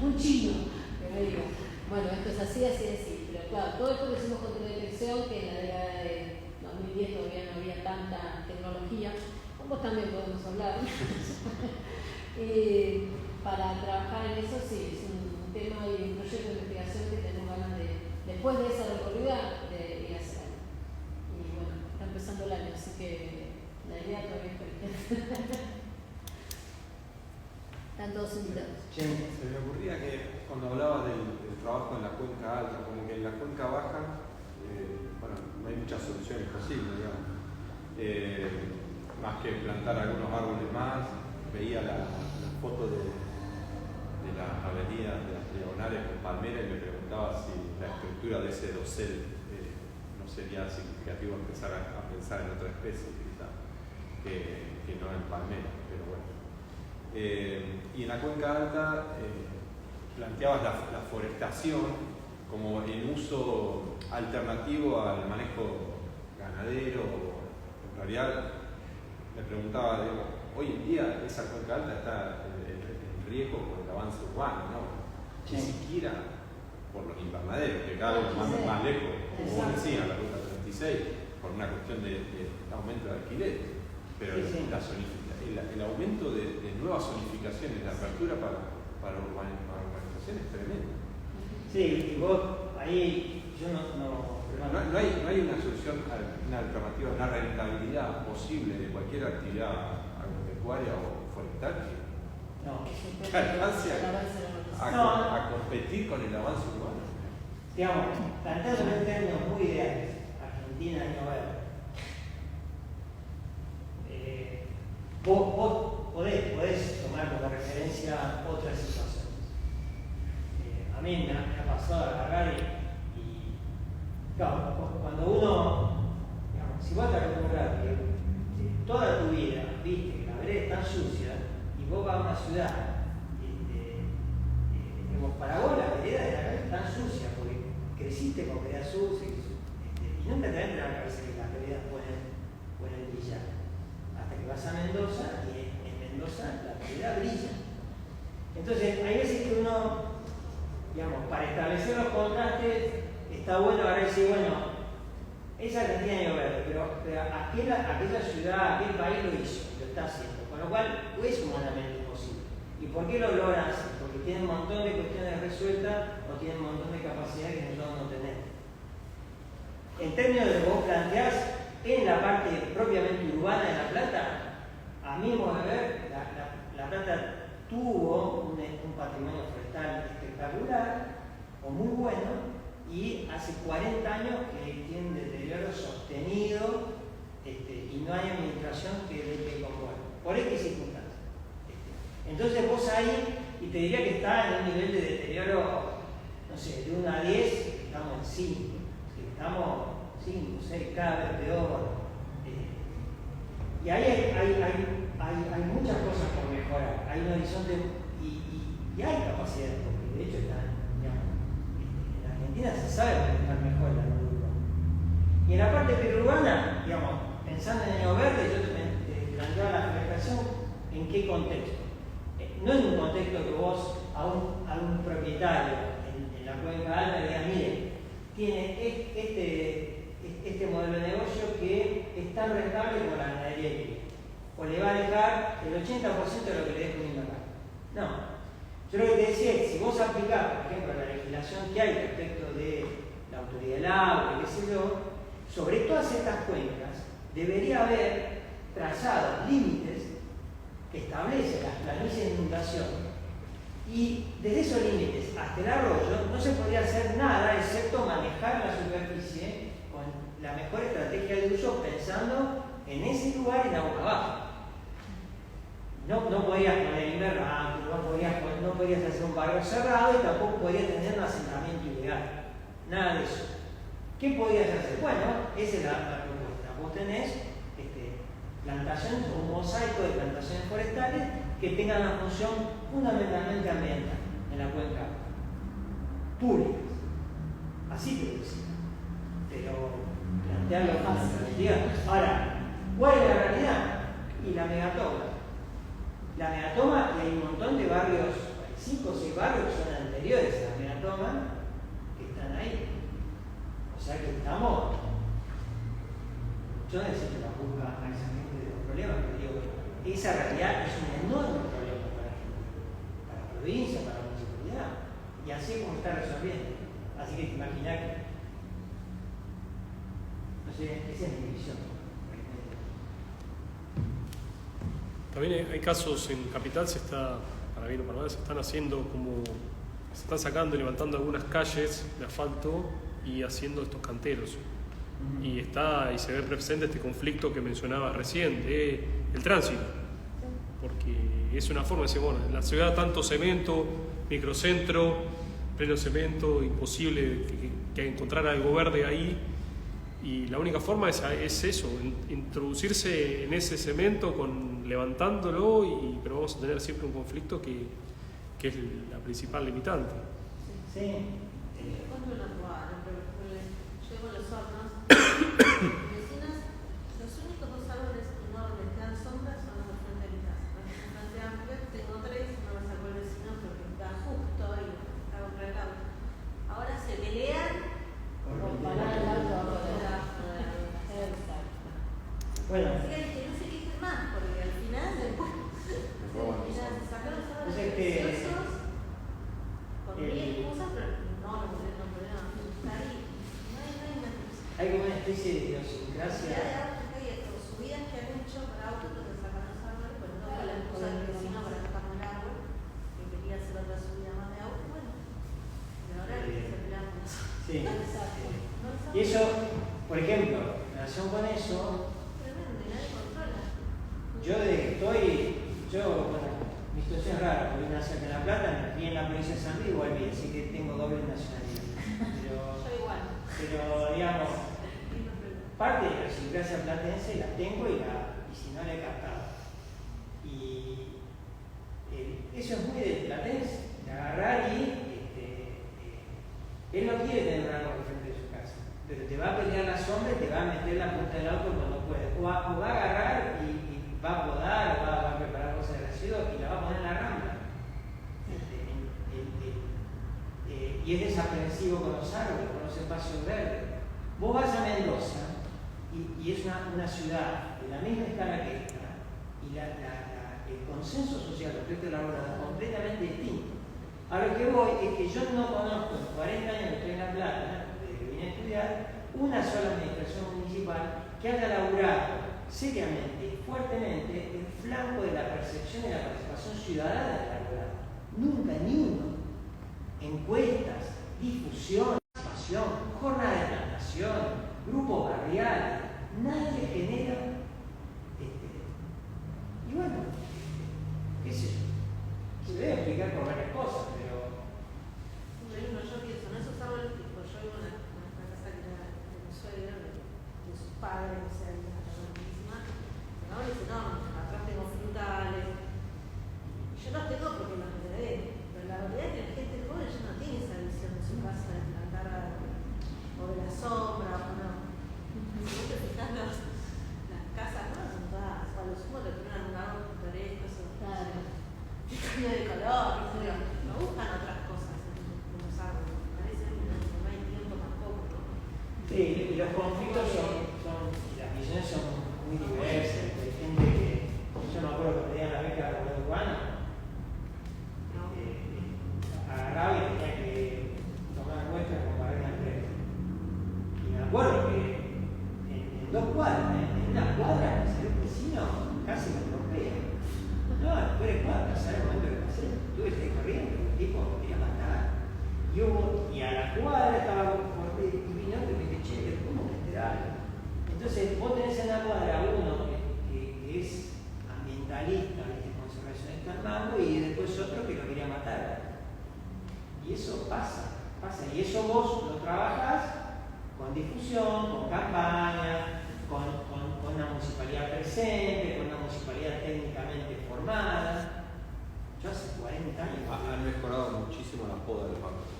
Un chino que me diga, bueno, esto es así, pero claro, todo esto lo hicimos con teledetección, que en la década de 2010 todavía no había tanta tecnología. Con vos también podemos hablar. Para trabajar en eso, sí, es un tema y un proyecto de investigación que tenemos ganas de, después de esa recorrida, de ir a hacer algo. Y bueno, está empezando el año, así que la idea todavía es perfecta. Están todos invitados. Se me ocurría que cuando hablaba del trabajo en la cuenca alta, como que en la cuenca baja, bueno, no hay muchas soluciones posibles, digamos. Más que plantar algunos árboles más, veía la foto de las avenidas, de las diagonales con palmera y me preguntaba si la estructura de ese dosel no sería significativo empezar a pensar en otra especie, quizá. que no en Palmera, pero bueno. Y en la Cuenca Alta planteabas la forestación como el uso alternativo al manejo ganadero. En realidad me preguntaba, digo, hoy en día esa Cuenca Alta está en riesgo por el avance urbano, ¿no? Ni siquiera por los invernaderos, que cada vez más lejos, como vos decías, la ruta 36, por una cuestión de aumento de alquileres. Pero el aumento de nuevas zonificaciones, la apertura para urbanización es tremendo. Sí, y vos ahí yo No hay una solución, una alternativa, una rentabilidad posible de cualquier actividad agropecuaria o forestal que alcance a competir con el avance urbano. Digamos, planteándolo en términos muy ideales, Argentina año verde. Vos podés tomar como referencia otras situaciones. A mí me ha pasado agarrar y claro, cuando uno, digamos, si vos te acostumbras que toda tu vida viste que la vereda está sucia y vos vas a una ciudad, para vos la vereda de la calle está sucia porque creciste con vereda sucia y nunca te entra en la cabeza que las veredas pueden brillar. Hasta que vas a Mendoza y en Mendoza la vereda brilla. Entonces, hay veces que uno, digamos, para establecer los contrastes, está bueno ahora decir, bueno, es Argentina año verde, pero aquella ciudad, aquel país lo hizo, lo está haciendo, con lo cual es humanamente imposible. ¿Y por qué lo logran hacer? Porque tienen un montón de cuestiones resueltas o tienen un montón de capacidades que nosotros no tenemos. En términos de lo que vos planteás, en la parte propiamente urbana de La Plata, a mi modo de ver, La Plata tuvo un patrimonio forestal espectacular o muy bueno y hace 40 años que tiene un deterioro sostenido y no hay administración que le componga por X circunstancias. Entonces vos ahí, y te diría que está en un nivel de deterioro, no sé, de 1 a 10, estamos en 5, estamos 5, 6, cada vez peor. Y ahí hay muchas cosas por mejorar, hay un horizonte y hay capacidades, porque de hecho están, digamos, en Argentina se sabe manejar mejor la nube urbana. Y en la parte periurbana, digamos, pensando en el año verde, yo te planteaba la forestación, ¿en qué contexto? No en un contexto que vos a un propietario en la Cuenca Alta le digas, mire, tiene este modelo de negocio que es tan rentable como la ganadería equina, o le va a dejar el 80% de lo que le deja un invernadero. No. Yo lo que te decía es, si vos aplicás, por ejemplo, la legislación que hay respecto de la autoridad del agua, qué sé yo, sobre todas estas cuencas debería haber trazados límites que establecen las planillas de inundación y desde esos límites hasta el arroyo no se podría hacer nada excepto manejar la superficie con la mejor estrategia de uso pensando en ese lugar en agua abajo. No podías poner invernadero, no podías hacer un barrio cerrado y tampoco podías tener un asentamiento ilegal. Nada de eso. ¿Qué podías hacer? Bueno, esa es la propuesta. Vos tenés plantaciones o un mosaico de plantaciones forestales que tengan una función fundamentalmente ambiental en la cuenca públicas. Así te decía. Pero plantearlo fácil. Ahora, ¿cuál es la realidad? Y la megatoma. La megatoma, y hay un montón de barrios, 5 o 6 barrios que son anteriores a la megatoma, que están ahí. O sea que estamos. Yo necesito la culpa a esa gente de los problemas, pero digo, esa realidad es un enorme problema para la gente, para la provincia, para la municipalidad, y así es como está resolviendo. Así que te imaginas que, no sé, esa es mi visión. También hay casos en Capital, para bien o para mal, se están haciendo como, se están sacando y levantando algunas calles de asfalto y haciendo estos canteros. Y se ve presente este conflicto que mencionabas recién, el tránsito. Porque es una forma de decir, bueno, en la ciudad tanto cemento, microcentro, pleno cemento, imposible que encontrar algo verde ahí. Y la única forma es eso, introducirse en ese cemento levantándolo, pero vamos a tener siempre un conflicto que es la principal limitante. Sí. Ponme una toalla, pero llevo los hornos. Vecinos, los únicos dos árboles enormes que dan sombra son los de frente de mi casa. Los de frente amplio, tengo tres, no me sacó el vecino porque está justo y está contra el lado. Ahora se pelean por parar el auto de la Bueno, así que no se quejen más, porque al final después se sacan los árboles preciosos con mil excusas, pero no podemos estar ahí. No hay una excusa. hay como una especie de idiosincrasia. Subidas que han hecho para autos donde sacan los árboles, pues no fue la excusa del vecino para sacarme el árbol, que quería hacer otra subida más de auto, bueno, y ahora se pelean con eso. Sí. Exacto. Y eso, por ejemplo, en relación con eso, Tremendo, y nadie controla. yo desde que bueno, mi situación es rara, porque nací acá en La Plata, me crié en la provincia de San Luis, igual bien, así que tengo doble nacionalidad. Yo igual. Pero digamos, parte de la idiosincrasia platense la tengo y si no la he captado. Y eso es muy de platense, de agarrar y él no quiere tener un árbol frente de su casa, pero te va a pelear la sombra y te va a meter la punta del auto cuando puede. O va a agarrar y va a podar, o va a preparar cosas de residuos y la va a poner en la rambla. Y es desaprensivo con los árboles, con los espacios verdes. Vos vas a Mendoza y es una ciudad de la misma escala que esta, y el consenso social respecto a la árbol es completamente distinto. A lo que voy es que yo no conozco en 40 años que estoy en La Plata, desde que vine a estudiar, una sola administración municipal que haya laburado seriamente y fuertemente el flanco de la percepción y la participación ciudadana de la ciudad. Nunca, ni uno. Encuestas, difusión, participación, jornada de plantación, grupos barriales, nadie genera. Y bueno, qué sé yo. Se debe explicar por varias cosas, pero. Yo pienso en esos árboles, tipo, yo vivo en una casa que era de mi suegra, de sus padres, o sea, una casa grandísima. Son árboles enormes, atrás tengo frutales. Y yo los tengo porque los heredé. Pero la realidad es que la gente joven ya no tiene esa visión de su casa de plantar o de la sombra, o no. Si vos te fijas, las casas no son todas, a lo sumo le ponen un árbol pintoresco, eso. Claro. Cambio de color, no buscan otras cosas en los árboles. Parece que no hay tiempo tampoco, ¿no? Sí, y los conflictos las visiones son muy diversas. Hay gente que, yo me acuerdo que pedían la beca de la Revolución Cubana, agarraba y tenía que tomar muestras con barrera en tres. Y me acuerdo que en 2 cuadras, en una cuadra, el vecino casi me rompía. No, después de 4, ¿sabes el momento que pasé? Tuve que ir corriendo, el tipo me quería matar. Y a la cuadra estaba y vino y me dije, che, ¿cómo que te da? Entonces, vos tenés en la cuadra uno que es ambientalista, de conservacionista al mango, y después otro que lo quería matar. Y eso pasa. Y eso vos lo trabajás con difusión, con campaña, con una municipalidad presente, con una municipalidad técnicamente formada. Yo hace 40 años. Han mejorado muchísimo la poda del parque.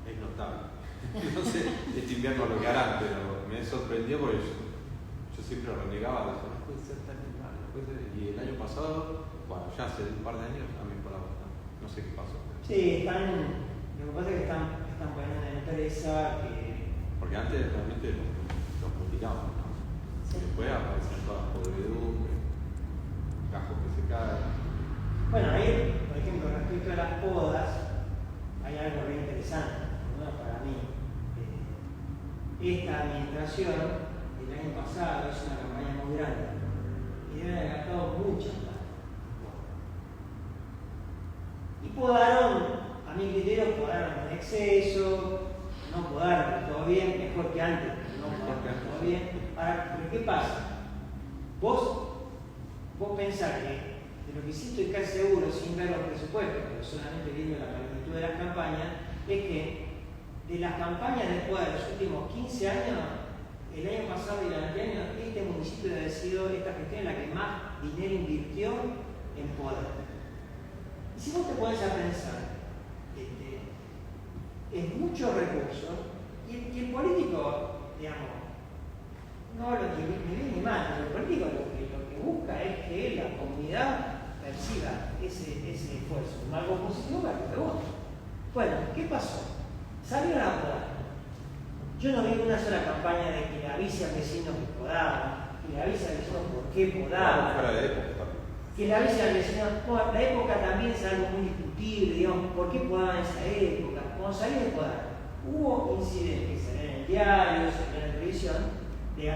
Es notable. No sé este invierno lo que harán, pero me sorprendió porque yo siempre renegaba de eso. No puede ser tan mal, no puede ser. Y el año pasado, bueno, ya hace un par de años también por la boca. No sé qué pasó. Sí, lo que pasa es que están poniendo una empresa que. Porque antes realmente los mutilaban, ¿no? Sí. Después aparecen todas las podredumbres, cajos que se caen. Bueno, ahí, por ejemplo, respecto a las podas, hay algo re interesante, ¿no? Para mí. Esta administración, el año pasado, hizo una campaña muy grande y deben haber gastado mucha plata. Y podaron, a mi criterio, podaron en exceso, no podaron todo bien, mejor que antes, pero no podaron todo bien. Ahora, ¿pero qué pasa? Vos pensás que de lo que sí estoy casi seguro, sin ver los presupuestos, pero solamente viendo la magnitud de las campañas, es que de las campañas de poda de los últimos 15 años, el año pasado y el anteaño, este municipio debe haber sido esta gestión en la que más dinero invirtió en poder. Y si vos te pones a pensar, es muchos recursos, y el político, digamos, no lo ni bien ni mal, pero el político lo que busca es que la comunidad perciba ese esfuerzo, algo positivo para que rebote. Bueno, ¿qué pasó? Salieron a podar. Yo no vi una sola campaña de que le avise al vecino que podaba, que le avise al vecino por qué podaba. Fuera de época también. Que le avise al vecino, bueno, la época también es algo muy discutible, digamos, ¿por qué podaba en esa época? Cuando salió de podar, hubo incidentes que salían en el diario, salían en la televisión, de que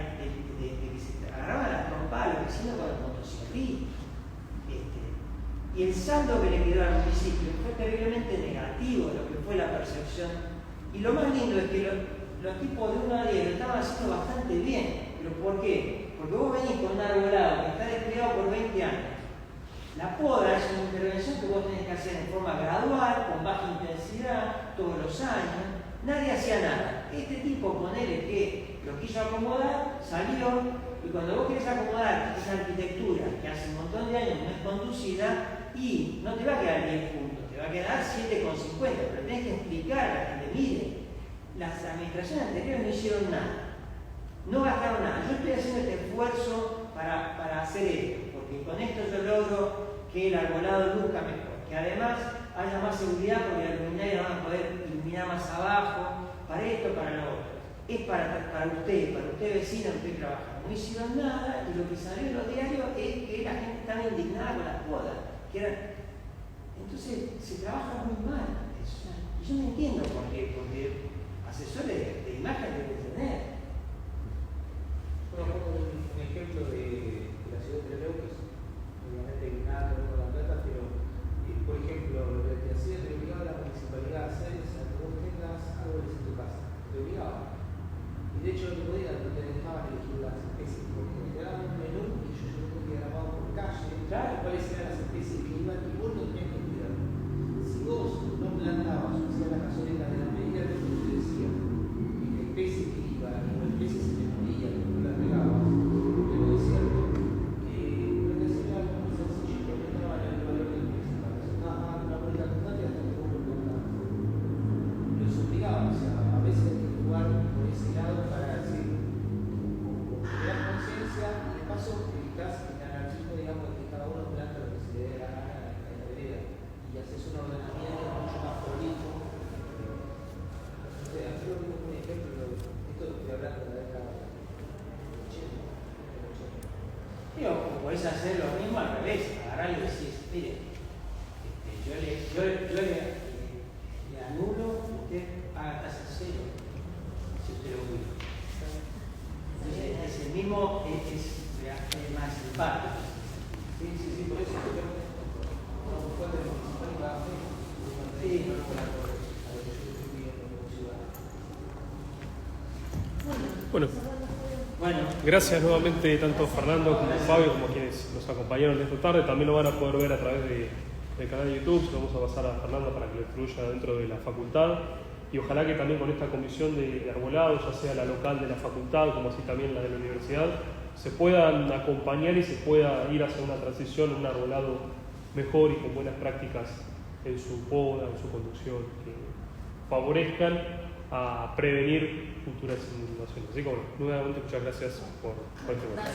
se agarraban las trompas a los vecinos con los motociclistas. Y el saldo que le quedó al municipio fue terriblemente negativo, lo que fue la percepción. Y lo más lindo es que los tipos de 1 a 10 lo estaban haciendo bastante bien. ¿Pero por qué? Porque vos venís con un arbolado que está descuidado por 20 años. La poda es una intervención que vos tenés que hacer en forma gradual, con baja intensidad, todos los años. Nadie hacía nada. Este tipo, ponele que lo quiso acomodar, salió, y cuando vos querés acomodar esa arquitectura que hace un montón de años no es conducida, y no te va a quedar 10 puntos, te va a quedar 7,50, pero tenés que explicar a la que te mide. Las administraciones anteriores no hicieron nada, no gastaron nada. Yo estoy haciendo este esfuerzo para hacer esto, porque con esto yo logro que el arbolado luzca mejor, que además haya más seguridad porque las luminarias van a poder iluminar más abajo, para esto, para lo otro. Es para usted vecino, que trabaja. No hicieron nada y lo que salió en los diarios es que la gente estaba indignada con las podas. Entonces se trabaja muy mal eso. Y yo no entiendo por qué, porque asesores de imagen deben tener. Bueno, pongo un ejemplo de la ciudad de Leucas, obviamente nada que ver con la plata, pero por ejemplo, lo que te hacía te obligaba la municipalidad a hacer es a que vos tengas árboles en tu casa. Te obligaba. Y de hecho no te podían, no te dejaban elegir las especies, porque te daban un menú y yo tengo diagramado por calle, claro, cuáles eran las especies que iban y vos no tenías que cuidar. Si vos no plantabas o hacías la cazoleta de la medida de lo que te decía, y la especie que iba, y la especie se te moría, que no la regabas, pero es cierto, lo que hacía era algo muy sencillo, porque no daban el valor de la especie, presentaban una bolita constante hasta que vos lo plantabas. Los obligaban, o sea, a veces hay que jugar por ese lado para decir, como crear conciencia y de paso evitas el anarquismo, digamos, de que cada uno planta lo que se le dé la gana en la vereda y haces un ordenamiento mucho más prolijo. O sea, yo lo digo como un ejemplo, esto estoy hablando de la década de 80. Digo, podés hacer lo mismo al revés, agarrar y decís, mire, yo le anulo, usted haga tasa cero, si usted lo cuida. Entonces, es el mismo, es más simpático. Sí, por eso yo no puedo municipal y sí, no lo puedo a lo que yo estoy pidiendo como ciudadano. Bueno, gracias nuevamente tanto Fernando como Fabio como quienes nos acompañaron esta tarde. También lo van a poder ver a través del canal de YouTube. Se lo vamos a pasar a Fernando para que lo incluya dentro de la facultad. Y ojalá que también con esta comisión de arbolado, ya sea la local de la facultad como así también la de la universidad, se puedan acompañar y se pueda ir hacia una transición, un arbolado mejor y con buenas prácticas en su poda, en su conducción, que favorezcan a prevenir futuras inundaciones. Así que bueno, nuevamente muchas gracias por este momento.